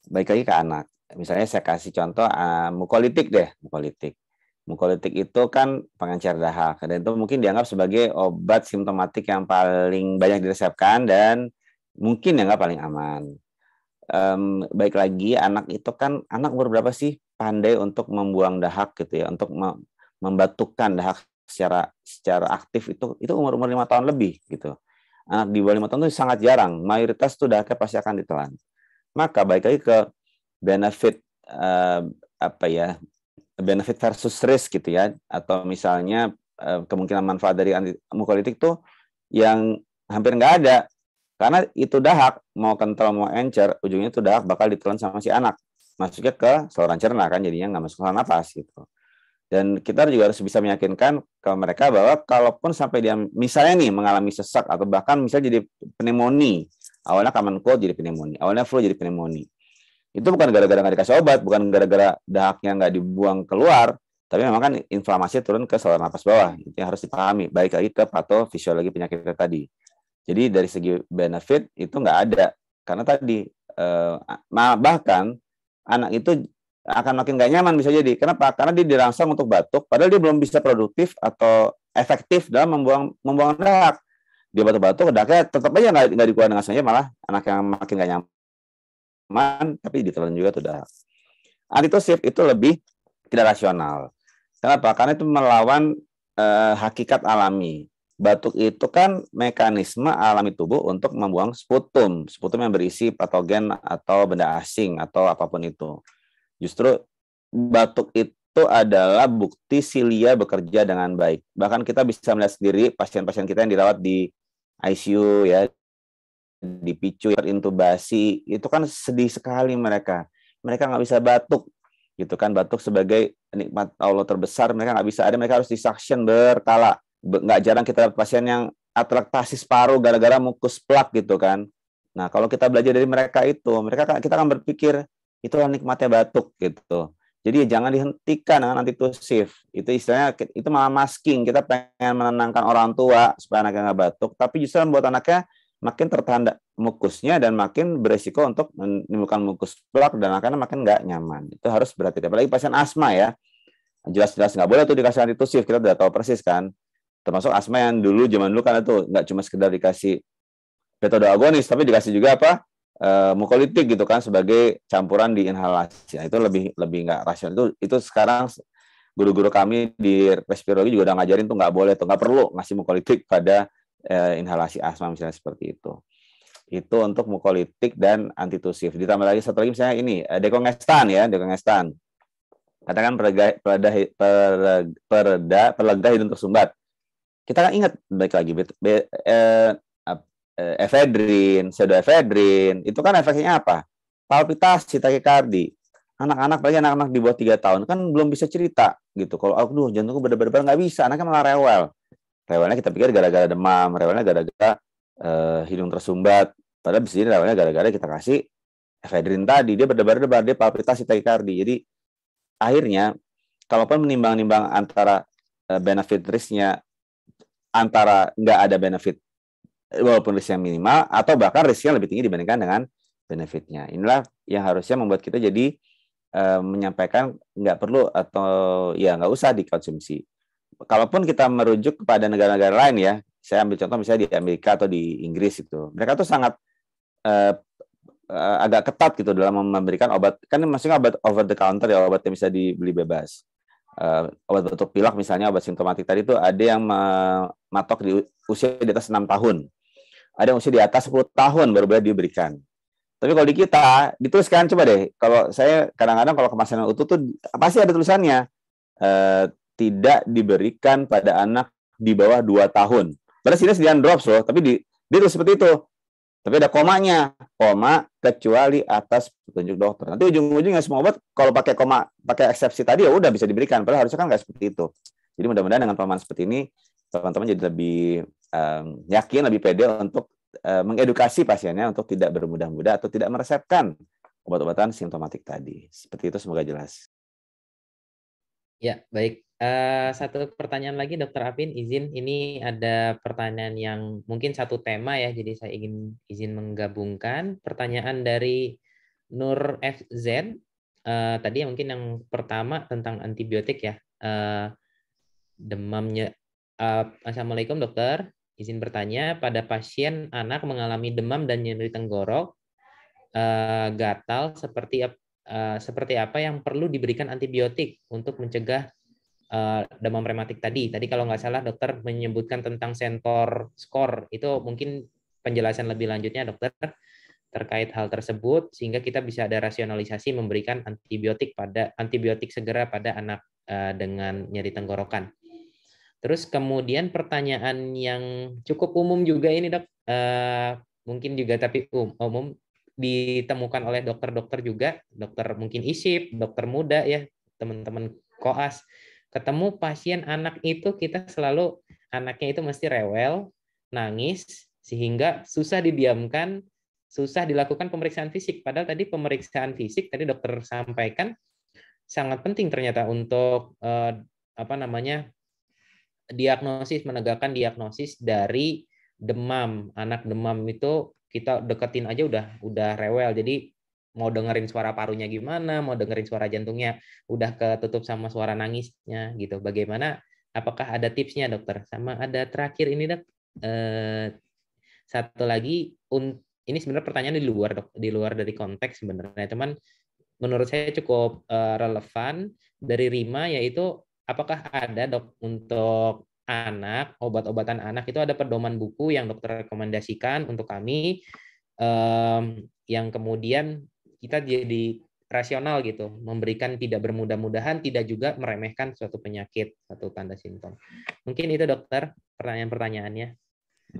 baik lagi ke anak. Misalnya saya kasih contoh mukolitik deh, mukolitik. Mukolitik itu kan pengencer dahak, dan itu mungkin dianggap sebagai obat simptomatik yang paling banyak diresepkan dan mungkin dianggap paling aman. Baik lagi, anak itu kan, anak umur berapa sih pandai untuk membuang dahak gitu ya, untuk membatukkan dahak secara aktif itu umur 5 tahun lebih gitu. Anak di bawah 5 tahun itu sangat jarang, mayoritas tuh dahaknya pasti akan ditelan. Maka baik lagi ke benefit benefit versus risk gitu ya, atau misalnya kemungkinan manfaat dari mukolitik tuh yang hampir nggak ada, karena itu dahak mau kental mau encer, ujungnya itu dahak bakal ditelan sama si anak, masuknya ke saluran cerna kan, jadinya nggak masuk saluran nafas gitu. Dan kita juga harus bisa meyakinkan ke mereka bahwa kalaupun sampai dia misalnya nih mengalami sesak atau bahkan misalnya jadi pneumonia, awalnya common cold jadi pneumonia, awalnya flu jadi pneumonia, itu bukan gara-gara nggak dikasih obat, bukan gara-gara dahaknya nggak dibuang keluar, tapi memang kan inflamasi turun ke saluran nafas bawah. Itu yang harus dipahami. Balik lagi ke patofisiologi penyakitnya tadi. Jadi dari segi benefit itu nggak ada, karena tadi bahkan anak itu akan makin nggak nyaman bisa jadi. Kenapa? Karena dia dirangsang untuk batuk, padahal dia belum bisa produktif atau efektif dalam membuang dahak. Dia batuk-batuk, dahaknya tetap aja nggak dikeluarkan dengan sengaja, malah anak yang makin nggak nyaman, tapi ditelan juga tuh dahak. Antitusif itu lebih tidak rasional. Kenapa? Karena itu melawan hakikat alami. Batuk itu kan mekanisme alami tubuh untuk membuang sputum yang berisi patogen atau benda asing atau apapun itu. Justru batuk itu adalah bukti silia bekerja dengan baik. Bahkan kita bisa melihat sendiri pasien-pasien kita yang dirawat di ICU ya, dipicu, intubasi, itu kan sedih sekali mereka. Mereka nggak bisa batuk, gitu kan. Batuk sebagai nikmat Allah terbesar, mereka nggak bisa. Mereka harus disuction berkala. Nggak jarang kita lihat pasien yang atlektasis paru gara-gara mukus plak gitu kan. Nah, kalau kita belajar dari mereka itu, kita akan berpikir, itulah nikmatnya batuk gitu. Jadi jangan dihentikan dengan antitusif. Itu istilahnya, itu malah masking. Kita pengen menenangkan orang tua supaya anaknya nggak batuk, tapi justru membuat anaknya makin tertahan mukusnya dan makin beresiko untuk menimbulkan mukus plak dan akhirnya makin nggak nyaman. Itu harus berhati-hati. Apalagi pasien asma ya, jelas-jelas nggak boleh tuh dikasih antitusif. Kita udah tahu persis kan. Termasuk asma yang zaman dulu kan itu nggak cuma sekedar dikasih metode agonis, tapi dikasih juga mukolitik gitu kan sebagai campuran di inhalasi. Nah, itu lebih nggak rasional. Itu sekarang guru-guru kami di respirologi juga udah ngajarin tuh nggak boleh tuh, nggak perlu ngasih mukolitik pada inhalasi asma misalnya seperti itu. Itu untuk mukolitik dan antitusif. Ditambah lagi satu lagi misalnya ini dekongestan ya, dekongestan. Katakan pelega hidung tersumbat. Kita kan ingat baik lagi efedrin, pseudoefedrin, itu kan efeknya apa? Palpitasi, takikardi. Anak-anak, apalagi anak-anak di bawah 3 tahun kan belum bisa cerita gitu. Kalau aduh jantungku berdebar-debar nggak bisa, anaknya malah rewel. Rewelnya kita pikir gara-gara demam, rewelnya gara-gara hidung tersumbat. Padahal bisa jadi rewelnya gara-gara kita kasih efedrin tadi, dia berdebar-debar, dia palpitasi, takikardi. Jadi akhirnya, kalaupun menimbang-nimbang antara benefit risk-nya, antara nggak ada benefit walaupun risknya minimal, atau bahkan risknya lebih tinggi dibandingkan dengan benefitnya. Inilah yang harusnya membuat kita jadi menyampaikan nggak perlu atau ya nggak usah dikonsumsi. Kalaupun kita merujuk kepada negara-negara lain ya, saya ambil contoh misalnya di Amerika atau di Inggris itu, mereka tuh sangat agak ketat gitu dalam memberikan obat, kan maksudnya obat over the counter ya, obat yang bisa dibeli bebas. Obat batuk pilek misalnya, obat simptomatik tadi itu ada yang matok di usia di atas 6 tahun. Ada yang usia di atas 10 tahun baru boleh diberikan. Tapi kalau di kita, dituliskan, coba deh, kalau saya kadang-kadang kalau kemasan utuh tuh pasti ada tulisannya, tidak diberikan pada anak di bawah 2 tahun. Padahal sini sediaan drops loh, tapi dia tulis seperti itu. Tapi ada komanya, koma kecuali atas petunjuk dokter. Nanti ujung-ujungnya semua obat kalau pakai koma, pakai eksepsi tadi ya udah bisa diberikan. Padahal harusnya kan nggak seperti itu. Jadi mudah-mudahan dengan pemahaman seperti ini, teman-teman jadi lebih yakin, lebih pede untuk mengedukasi pasiennya untuk tidak bermudah-mudah atau tidak meresepkan obat-obatan simptomatik tadi. Seperti itu, semoga jelas. Ya, baik. Satu pertanyaan lagi, Dokter Apin, izin. Ini ada pertanyaan yang mungkin satu tema ya, jadi saya izin menggabungkan. Pertanyaan dari Nur FZ. Tadi mungkin yang pertama tentang antibiotik ya. Demamnya. Assalamualaikum dokter. Izin bertanya, pada pasien anak mengalami demam dan nyeri tenggorok, gatal, seperti apa yang perlu diberikan antibiotik untuk mencegah demam rematik tadi. Tadi kalau nggak salah dokter menyebutkan tentang Centor Score. Itu mungkin penjelasan lebih lanjutnya dokter terkait hal tersebut sehingga kita bisa ada rasionalisasi memberikan antibiotik segera pada anak dengan nyeri tenggorokan. Terus kemudian pertanyaan yang cukup umum juga ini dok, mungkin juga tapi umum ditemukan oleh dokter-dokter juga, dokter mungkin ISIP, dokter muda ya, teman-teman koas. Ketemu pasien anak itu kita selalu anaknya itu mesti rewel, nangis, sehingga susah didiamkan, susah dilakukan pemeriksaan fisik. Padahal tadi pemeriksaan fisik tadi dokter sampaikan sangat penting ternyata untuk diagnosis, menegakkan diagnosis dari demam. Anak demam itu kita deketin aja udah rewel. Jadi mau dengerin suara parunya gimana, mau dengerin suara jantungnya udah ketutup sama suara nangisnya gitu. Bagaimana? Apakah ada tipsnya dokter? Sama ada terakhir ini dok, satu lagi, ini sebenarnya pertanyaan di luar dari konteks sebenarnya, cuman menurut saya cukup relevan dari Rima, yaitu apakah ada dok untuk anak, obat-obatan anak itu ada pedoman buku yang dokter rekomendasikan untuk kami, yang kemudian kita jadi rasional gitu, memberikan tidak bermudah-mudahan, tidak juga meremehkan suatu penyakit, satu tanda simptom. Mungkin itu dokter pertanyaan-pertanyaannya.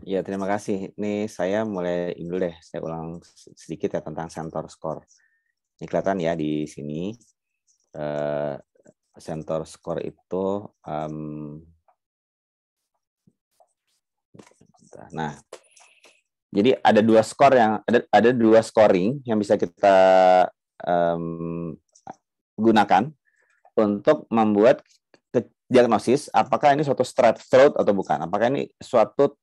Ya, terima kasih. Ini saya mulai dulu deh, saya ulang sedikit ya tentang Centor Score. Ini kelihatan ya di sini, Centor Score itu, nah, jadi ada dua scoring yang bisa kita gunakan untuk membuat diagnosis apakah ini suatu strep throat atau bukan, apakah ini suatu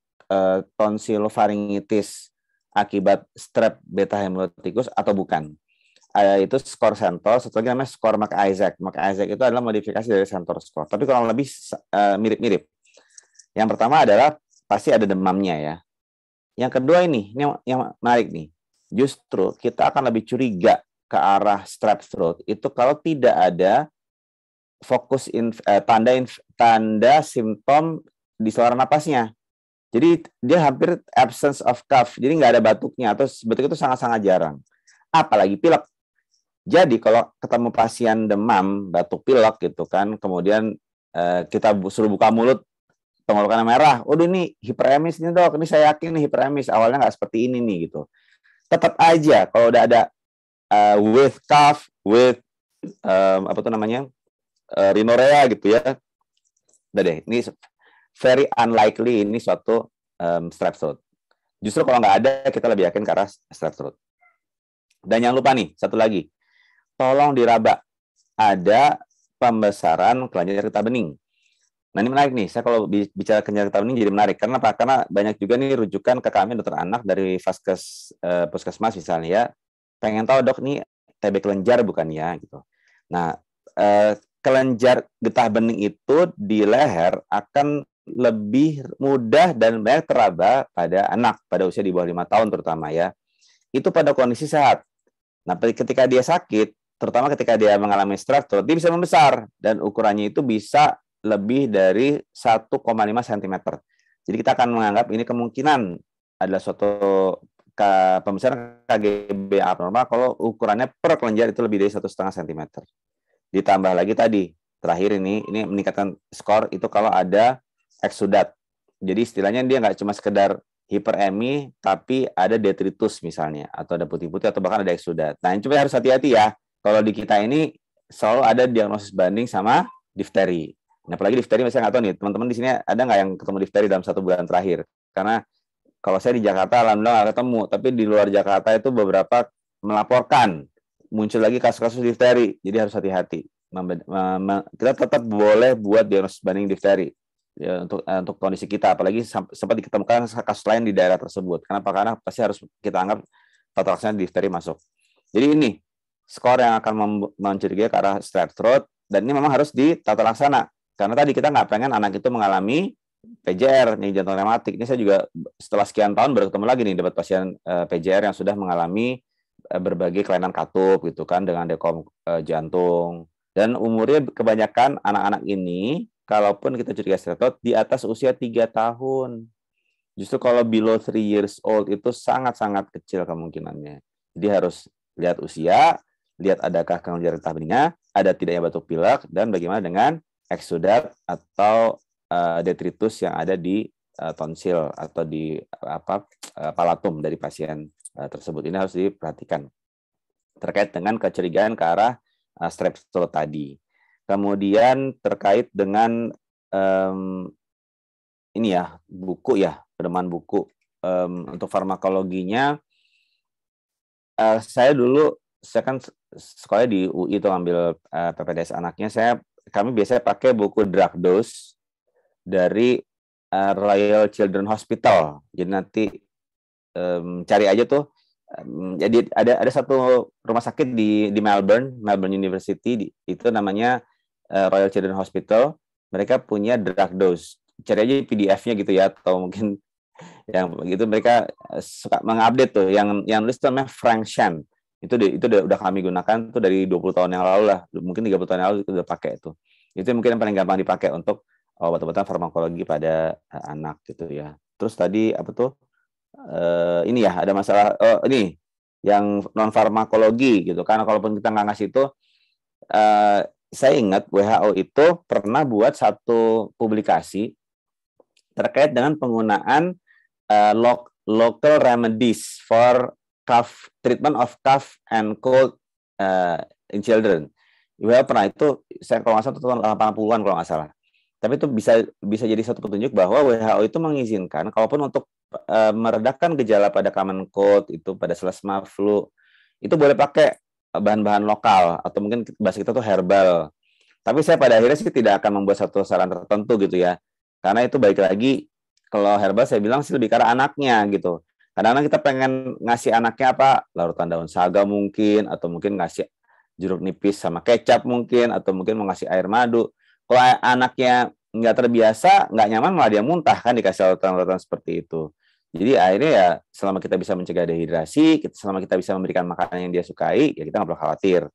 tonsilopharyngitis akibat strep beta hemolyticus atau bukan. Itu skor Centor, satu lagi namanya skor Mac-Isaac. Mac-Isaac itu adalah modifikasi dari Centor Score, tapi kurang lebih mirip-mirip. Yang pertama adalah pasti ada demamnya ya. Yang kedua ini yang menarik nih. Justru kita akan lebih curiga ke arah strep throat itu kalau tidak ada fokus tanda simptom di saluran napasnya. Jadi dia hampir absence of cough. Jadi nggak ada batuknya atau batuk itu sangat-sangat jarang. Apalagi pilek. Jadi kalau ketemu pasien demam, batuk pilek gitu kan, kemudian kita suruh buka mulut, tenggorokannya merah. Waduh ini hiperemis nih dok, ini saya yakin nih hiperemis. Awalnya nggak seperti ini nih gitu. Tetap aja kalau udah ada with cough, with rhinorrhea gitu ya. Udah deh, ini very unlikely ini suatu strep throat. Justru kalau nggak ada, kita lebih yakin ke arah strep throat. Dan jangan lupa nih, satu lagi. Tolong diraba. Ada pembesaran kelenjar getah bening. Nah ini menarik nih, saya kalau bicara kelenjar getah bening jadi menarik. Karena apa? Karena banyak juga nih rujukan ke kami dokter anak dari puskesmas misalnya ya. Pengen tahu dok nih TB kelenjar bukan ya gitu. Nah kelenjar getah bening itu di leher akan lebih mudah dan banyak teraba pada anak pada usia di bawah 5 tahun terutama ya. Itu pada kondisi sehat. Nah, ketika dia sakit, terutama ketika dia mengalami strep throat, dia bisa membesar dan ukurannya itu bisa lebih dari 1,5 cm. Jadi kita akan menganggap ini kemungkinan adalah suatu pembesaran KGB abnormal kalau ukurannya per kelenjar itu lebih dari 1,5 cm. Ditambah lagi tadi, terakhir ini meningkatkan skor itu kalau ada eksudat. Jadi istilahnya dia nggak cuma sekedar hiperemi, tapi ada detritus misalnya, atau ada putih-putih, atau bahkan ada eksudat. Nah, ini cuma harus hati-hati ya. Kalau di kita ini selalu ada diagnosis banding sama difteri. Nah, apalagi difteri, saya nggak tahu nih, teman-teman di sini ada nggak yang ketemu difteri dalam 1 bulan terakhir? Karena kalau saya di Jakarta, alhamdulillah nggak ketemu, tapi di luar Jakarta itu beberapa melaporkan muncul lagi kasus-kasus difteri, jadi harus hati-hati. kita tetap boleh buat diagnosis banding difteri ya, untuk kondisi kita, apalagi sempat diketemukan kasus lain di daerah tersebut. Kenapa? Karena pasti harus kita anggap tata laksana difteri masuk. Jadi ini skor yang akan mencurigai ke arah strep throat, dan ini memang harus ditata laksana. Karena tadi kita nggak pengen anak itu mengalami PJR, nih jantung rematik. Ini saya juga setelah sekian tahun baru ketemu lagi nih dapat pasien PJR yang sudah mengalami berbagai kelainan katup gitu kan, dengan dekom jantung. Dan umurnya kebanyakan anak-anak ini, kalaupun kita curiga strep throat, di atas usia 3 tahun. Justru kalau below 3 years old itu sangat-sangat kecil kemungkinannya. Jadi harus lihat usia, lihat adakah gangguan jari tahapnya, ada tidaknya batuk pilek, dan bagaimana dengan eksudat atau detritus yang ada di tonsil atau di palatum dari pasien tersebut. Ini harus diperhatikan terkait dengan kecurigaan ke arah strep throat tadi. Kemudian terkait dengan ini ya, buku ya, pedoman buku untuk farmakologinya. Saya kan sekolah di UI itu ambil PPDS anaknya. Kami biasanya pakai buku drug dose dari Royal Children's Hospital. Jadi nanti cari aja tuh. Jadi ada satu rumah sakit di Melbourne University, itu namanya Royal Children's Hospital. Mereka punya drug dose. Cari aja PDF-nya gitu ya, atau mungkin yang begitu mereka suka mengupdate tuh. Yang nulis namanya Frank Shen. Itu udah kami gunakan tuh dari 20 tahun yang lalu lah. Mungkin 30 tahun yang lalu itu udah pakai itu. Itu mungkin yang paling gampang dipakai untuk obat-obatan farmakologi pada anak gitu ya. Terus tadi apa tuh? Ini ya, ada masalah ini yang non farmakologi gitu kan. Kalaupun kita nggak ngasih itu, saya ingat WHO itu pernah buat satu publikasi terkait dengan penggunaan local remedies for treatment of cough and cold in children. WHO pernah itu, saya kalau nggak salah tahun 80-an kalau nggak salah. Tapi itu bisa jadi satu petunjuk bahwa WHO itu mengizinkan, kalaupun untuk meredakan gejala pada common cold, itu pada selesma, flu, itu boleh pakai bahan-bahan lokal, atau mungkin bahasa kita tuh herbal. Tapi saya pada akhirnya sih tidak akan membuat satu saran tertentu gitu ya. Karena itu balik lagi, kalau herbal saya bilang sih lebih ke arah anaknya gitu. Kadang-kadang kita pengen ngasih anaknya apa, larutan daun saga mungkin, atau mungkin ngasih jeruk nipis sama kecap mungkin, atau mungkin mau ngasih air madu. Kalau anaknya nggak terbiasa, nggak nyaman, malah dia muntah kan dikasih larutan-larutan seperti itu. Jadi akhirnya ya, selama kita bisa mencegah dehidrasi, selama kita bisa memberikan makanan yang dia sukai, ya kita nggak perlu khawatir.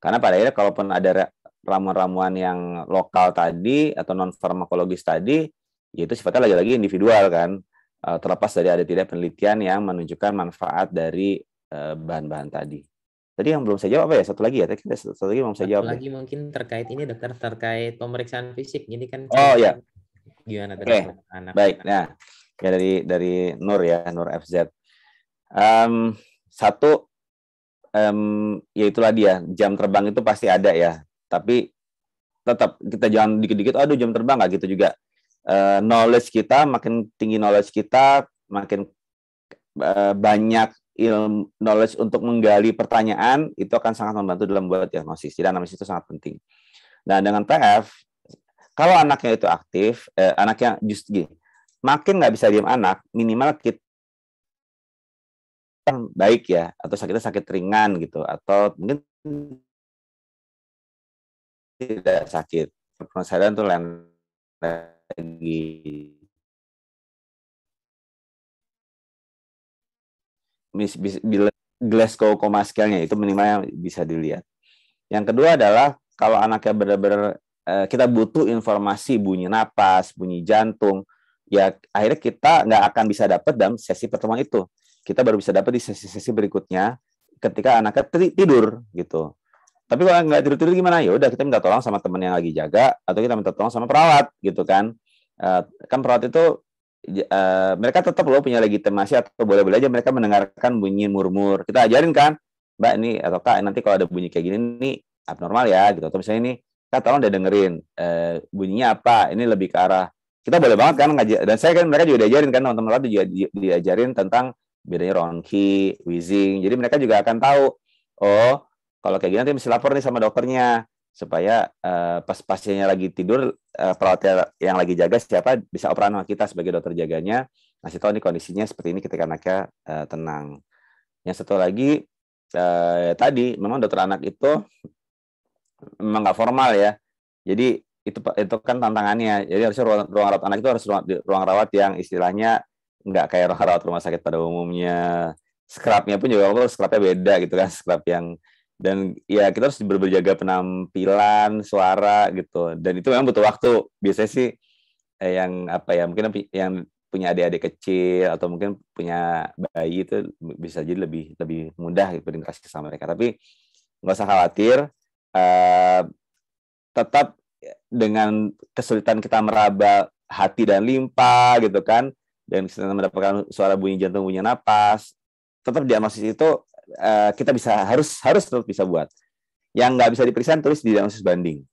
Karena pada akhirnya kalaupun ada ramuan-ramuan yang lokal tadi atau non farmakologis tadi, ya itu sifatnya lagi-lagi individual kan. Terlepas dari ada tidak penelitian yang menunjukkan manfaat dari bahan-bahan tadi. Tadi yang belum saya jawab apa ya? Satu lagi ya. Satu lagi belum saya jawab. Satu lagi mungkin terkait ini dokter, terkait pemeriksaan fisik. Jadi kan ya. Gimana tadi anak? Baik. Nah, ya dari Nur ya, Nur FZ. Satu, ya itulah dia, jam terbang itu pasti ada ya. Tapi tetap kita jangan dikit-dikit, aduh jam terbang nggak gitu juga. Knowledge kita, makin tinggi knowledge kita, makin banyak ilmu knowledge untuk menggali pertanyaan, itu akan sangat membantu dalam membuat diagnosis. Jadi anamnesis itu sangat penting. Nah, dengan PF, kalau anaknya itu aktif, anaknya justru gini, makin nggak bisa diam anak, minimal kita baik ya, atau sakitnya sakit ringan gitu, atau mungkin tidak sakit. Kesadaran itu lain lagi. Bila Glasgow Coma Scale-nya itu minimalnya bisa dilihat. Yang kedua adalah kalau anaknya benar-benar kita butuh informasi bunyi napas, bunyi jantung, ya akhirnya kita nggak akan bisa dapat dalam sesi pertemuan itu. Kita baru bisa dapat di sesi-sesi berikutnya ketika anaknya tidur gitu. Tapi kalau nggak tidur-tidur gimana? Ya udah kita minta tolong sama teman yang lagi jaga, atau kita minta tolong sama perawat gitu kan. Kan perawat itu mereka tetap loh punya legitimasi, atau boleh-boleh aja mereka mendengarkan bunyi murmur. Kita ajarin kan, Mbak ini atau Kak, nanti kalau ada bunyi kayak gini nih abnormal ya gitu. Atau misalnya ini Kak tolong dia dengerin bunyinya apa. Ini lebih ke arah kita boleh banget kan ngajar. Dan saya kan mereka juga diajarin kan, teman-teman juga diajarin tentang bedanya ronki, wheezing. Jadi mereka juga akan tahu, oh kalau kayak gini nanti mesti lapor nih sama dokternya. supaya pas pasiennya lagi tidur, perawat yang lagi jaga siapa bisa operan sama kita sebagai dokter jaganya, ngasih tahu nih kondisinya seperti ini ketika anaknya tenang. Yang satu lagi tadi memang dokter anak itu memang nggak formal ya. Jadi itu kan tantangannya. Jadi harusnya ruang rawat anak itu harus ruang rawat yang istilahnya nggak kayak ruang rawat rumah sakit pada umumnya. Scrubnya pun juga scrubnya beda gitu kan, scrub yang, dan ya kita harus berjaga penampilan, suara gitu. Dan itu memang butuh waktu. Biasanya sih yang apa ya, mungkin yang punya adik-adik kecil atau mungkin punya bayi itu bisa jadi lebih mudah berinteraksi sama mereka. Tapi nggak usah khawatir, tetap dengan kesulitan kita meraba hati dan limpa gitu kan, dan kita mendapatkan suara bunyi jantung, bunyi napas, tetap diagnosis itu kita harus tetap bisa buat. Yang nggak bisa diperiksa tulis di diagnosis banding.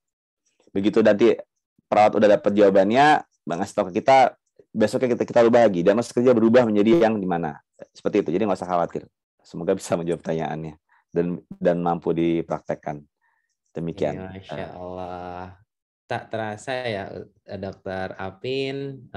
Begitu nanti perawat udah dapat jawabannya, ngasih tahu ke kita, besoknya kita ubah lagi. Diagnosis kerja berubah menjadi yang di mana. Seperti itu. Jadi nggak usah khawatir. Semoga bisa menjawab pertanyaannya dan mampu dipraktekkan. Demikian. Ya, Masya Allah. Tak terasa ya, Dokter Apin.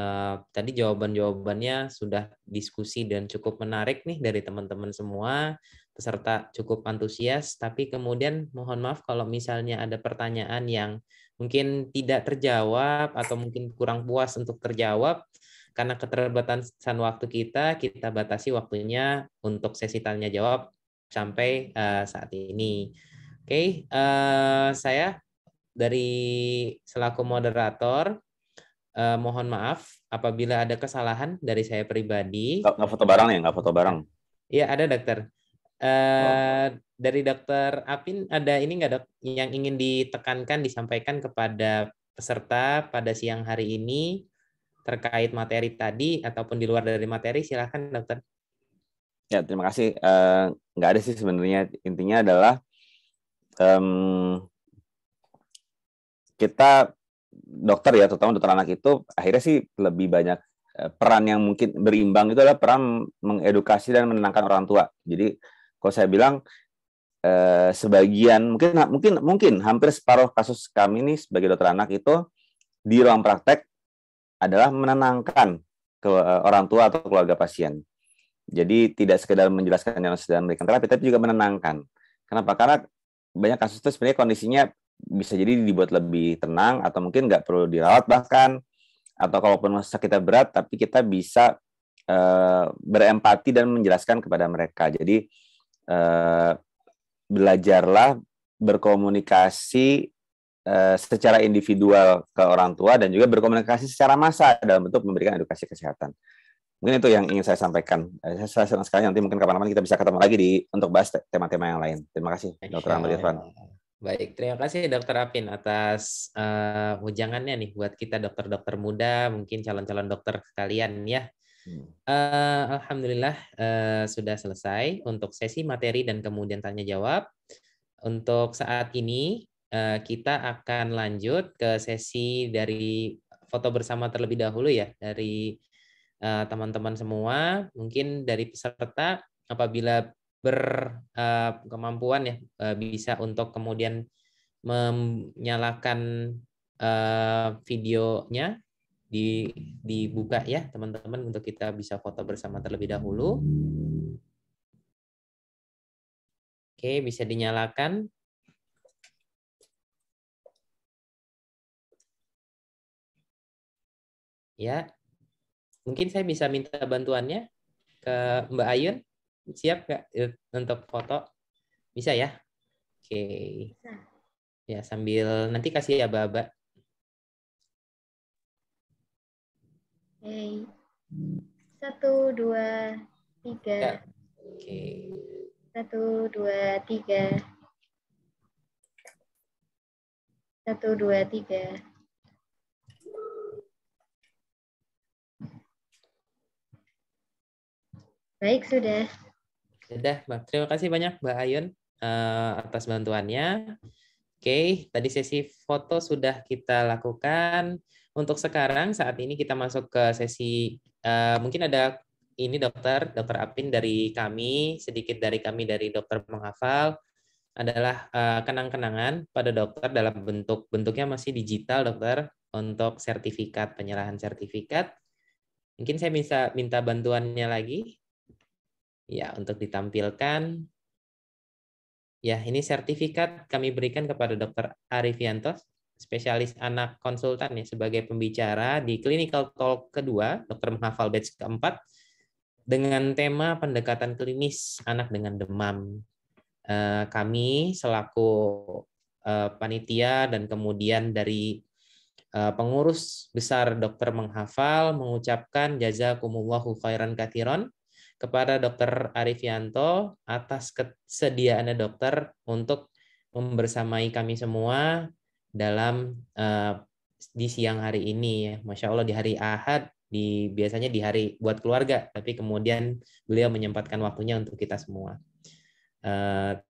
Tadi jawaban-jawabannya sudah diskusi dan cukup menarik nih dari teman-teman semua. Peserta cukup antusias, tapi kemudian mohon maaf kalau misalnya ada pertanyaan yang mungkin tidak terjawab atau mungkin kurang puas untuk terjawab. Karena keterbatasan waktu kita batasi waktunya untuk sesi tanya jawab sampai saat ini. Oke, saya dari selaku moderator, mohon maaf apabila ada kesalahan dari saya pribadi. Nggak foto bareng ya? Nggak foto bareng? Iya, ada dokter. Dari Dokter Apin, ada ini nggak dok yang ingin ditekankan, disampaikan kepada peserta pada siang hari ini terkait materi tadi ataupun di luar dari materi? Silakan dokter. Ya, terima kasih. Nggak ada sih sebenarnya. Intinya adalah kita dokter ya, terutama dokter anak itu akhirnya sih lebih banyak peran yang mungkin berimbang itu adalah peran mengedukasi dan menenangkan orang tua. Jadi kalau saya bilang sebagian mungkin hampir separuh kasus kami nih sebagai dokter anak itu di ruang praktek adalah menenangkan ke orang tua atau keluarga pasien. Jadi tidak sekedar menjelaskan yang sedang memberikan terapi, tapi juga menenangkan. Kenapa? Karena banyak kasus itu sebenarnya kondisinya bisa jadi dibuat lebih tenang, atau mungkin nggak perlu dirawat bahkan, atau kalaupun sakitnya berat, tapi kita bisa berempati dan menjelaskan kepada mereka. Jadi belajarlah berkomunikasi secara individual ke orang tua dan juga berkomunikasi secara massal dalam bentuk memberikan edukasi kesehatan. Mungkin itu yang ingin saya sampaikan. Saya senang sekali nanti mungkin kapan-kapan kita bisa ketemu lagi untuk bahas tema-tema yang lain. Terima kasih, Dr. Ahmad Irfan. Baik, terima kasih Dokter Apin atas ujangannya nih buat kita dokter-dokter muda, mungkin calon-calon dokter sekalian ya. Alhamdulillah sudah selesai untuk sesi materi dan kemudian tanya jawab. Untuk saat ini kita akan lanjut ke sesi dari foto bersama terlebih dahulu ya, dari teman-teman semua. Mungkin dari peserta apabila berkemampuan ya bisa untuk kemudian menyalakan videonya, dibuka ya teman-teman untuk kita bisa foto bersama terlebih dahulu. Oke, bisa dinyalakan. Ya, mungkin saya bisa minta bantuannya ke Mbak Ayun. Siap nggak untuk foto? Bisa ya? Oke. Ya, sambil nanti kasih ya aba-aba. Oke. 1, 2, 3. Ya. Oke. 1, 2, 3. 1, 2, 3. Baik, sudah. Sudah, Mbak. Terima kasih banyak Mbak Ayun atas bantuannya. Oke, tadi sesi foto sudah kita lakukan. Untuk sekarang, saat ini kita masuk ke sesi, mungkin ada ini Dokter Apin dari kami, sedikit dari kami dari Dokter Menghafal. adalah kenang-kenangan pada dokter dalam bentuknya masih digital, dokter, untuk sertifikat, penyerahan sertifikat. Mungkin saya bisa minta bantuannya lagi. Ya, untuk ditampilkan. Ya, ini sertifikat kami berikan kepada Dr. Arifianto, spesialis anak konsultan ya, sebagai pembicara di Clinical Talk kedua, dokter menghafal batch keempat, dengan tema pendekatan klinis anak dengan demam. Kami selaku panitia dan kemudian dari pengurus besar dokter menghafal mengucapkan jazakumullahu khairan katsiran kepada Dr. Arifianto atas kesediaannya dokter untuk membersamai kami semua dalam di siang hari ini ya. Masya Allah, di hari Ahad, biasanya di hari buat keluarga, tapi kemudian beliau menyempatkan waktunya untuk kita semua.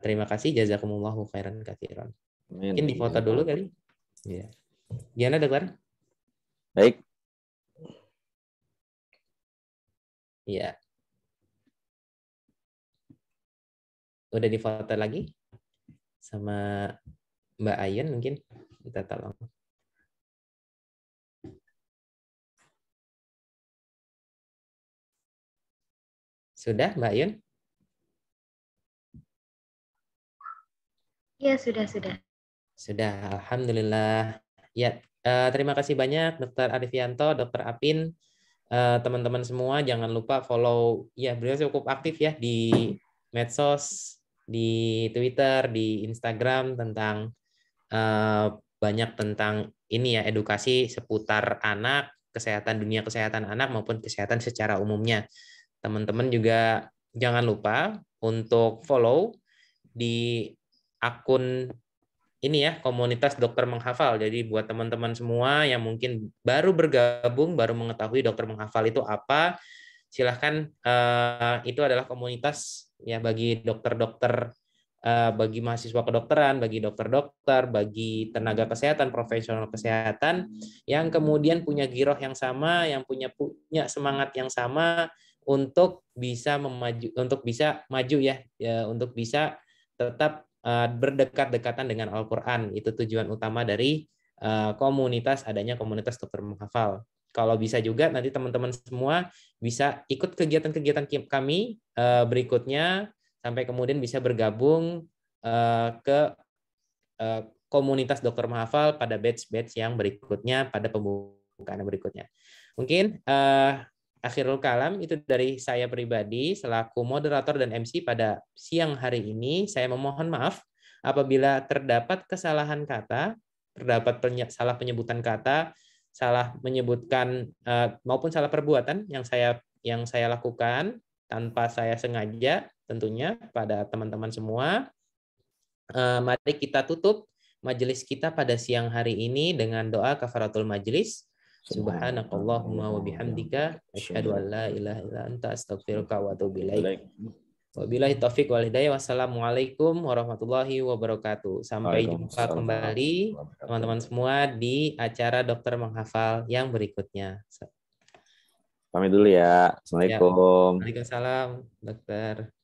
Terima kasih, jazakumullahu khairan katsiran. Mungkin difoto dulu kali. Ya. Gimana, dokter? Baik. Iya. Udah difoto lagi sama Mbak Ayun, mungkin kita tolong. Sudah, Mbak Ayun? Ya, sudah. Sudah, alhamdulillah. Ya, terima kasih banyak Dr. Arifianto, Dr. Apin, teman-teman semua. Jangan lupa follow, ya beliau cukup aktif ya di medsos, di Twitter, di Instagram tentang banyak tentang ini ya, edukasi seputar anak, kesehatan, dunia kesehatan anak maupun kesehatan secara umumnya. Teman-teman juga jangan lupa untuk follow di akun ini ya, komunitas dokter menghafal. Jadi buat teman-teman semua yang mungkin baru bergabung, baru mengetahui dokter menghafal itu apa, silahkan, itu adalah komunitas ya bagi dokter-dokter, bagi mahasiswa kedokteran, bagi dokter-dokter, bagi tenaga kesehatan, profesional kesehatan yang kemudian punya giroh yang sama, yang punya semangat yang sama untuk bisa maju ya, untuk bisa tetap berdekat-dekatan dengan Al-Quran. Itu tujuan utama dari adanya komunitas dokter menghafal. Kalau bisa juga nanti teman-teman semua bisa ikut kegiatan-kegiatan kami berikutnya, sampai kemudian bisa bergabung ke komunitas dokter menghafal pada batch-batch yang berikutnya, pada pembukaan berikutnya. Mungkin akhirul kalam itu dari saya pribadi selaku moderator dan MC pada siang hari ini. Saya memohon maaf apabila terdapat kesalahan kata, terdapat salah penyebutan kata, salah menyebutkan maupun salah perbuatan yang saya lakukan tanpa saya sengaja tentunya pada teman-teman semua. Mari kita tutup majelis kita pada siang hari ini dengan doa kafaratul majelis. Subhanakallahumma wa bihamdika asyhadu an la ilaha illa anta astaghfiruka wa atubu ilaik. Wabillahi taufik wal hidayah. Wassalamualaikum warahmatullahi wabarakatuh. Sampai jumpa kembali teman-teman semua di acara Dokter Menghafal yang berikutnya. Pamit dulu ya. Assalamualaikum. Waalaikumsalam, dokter.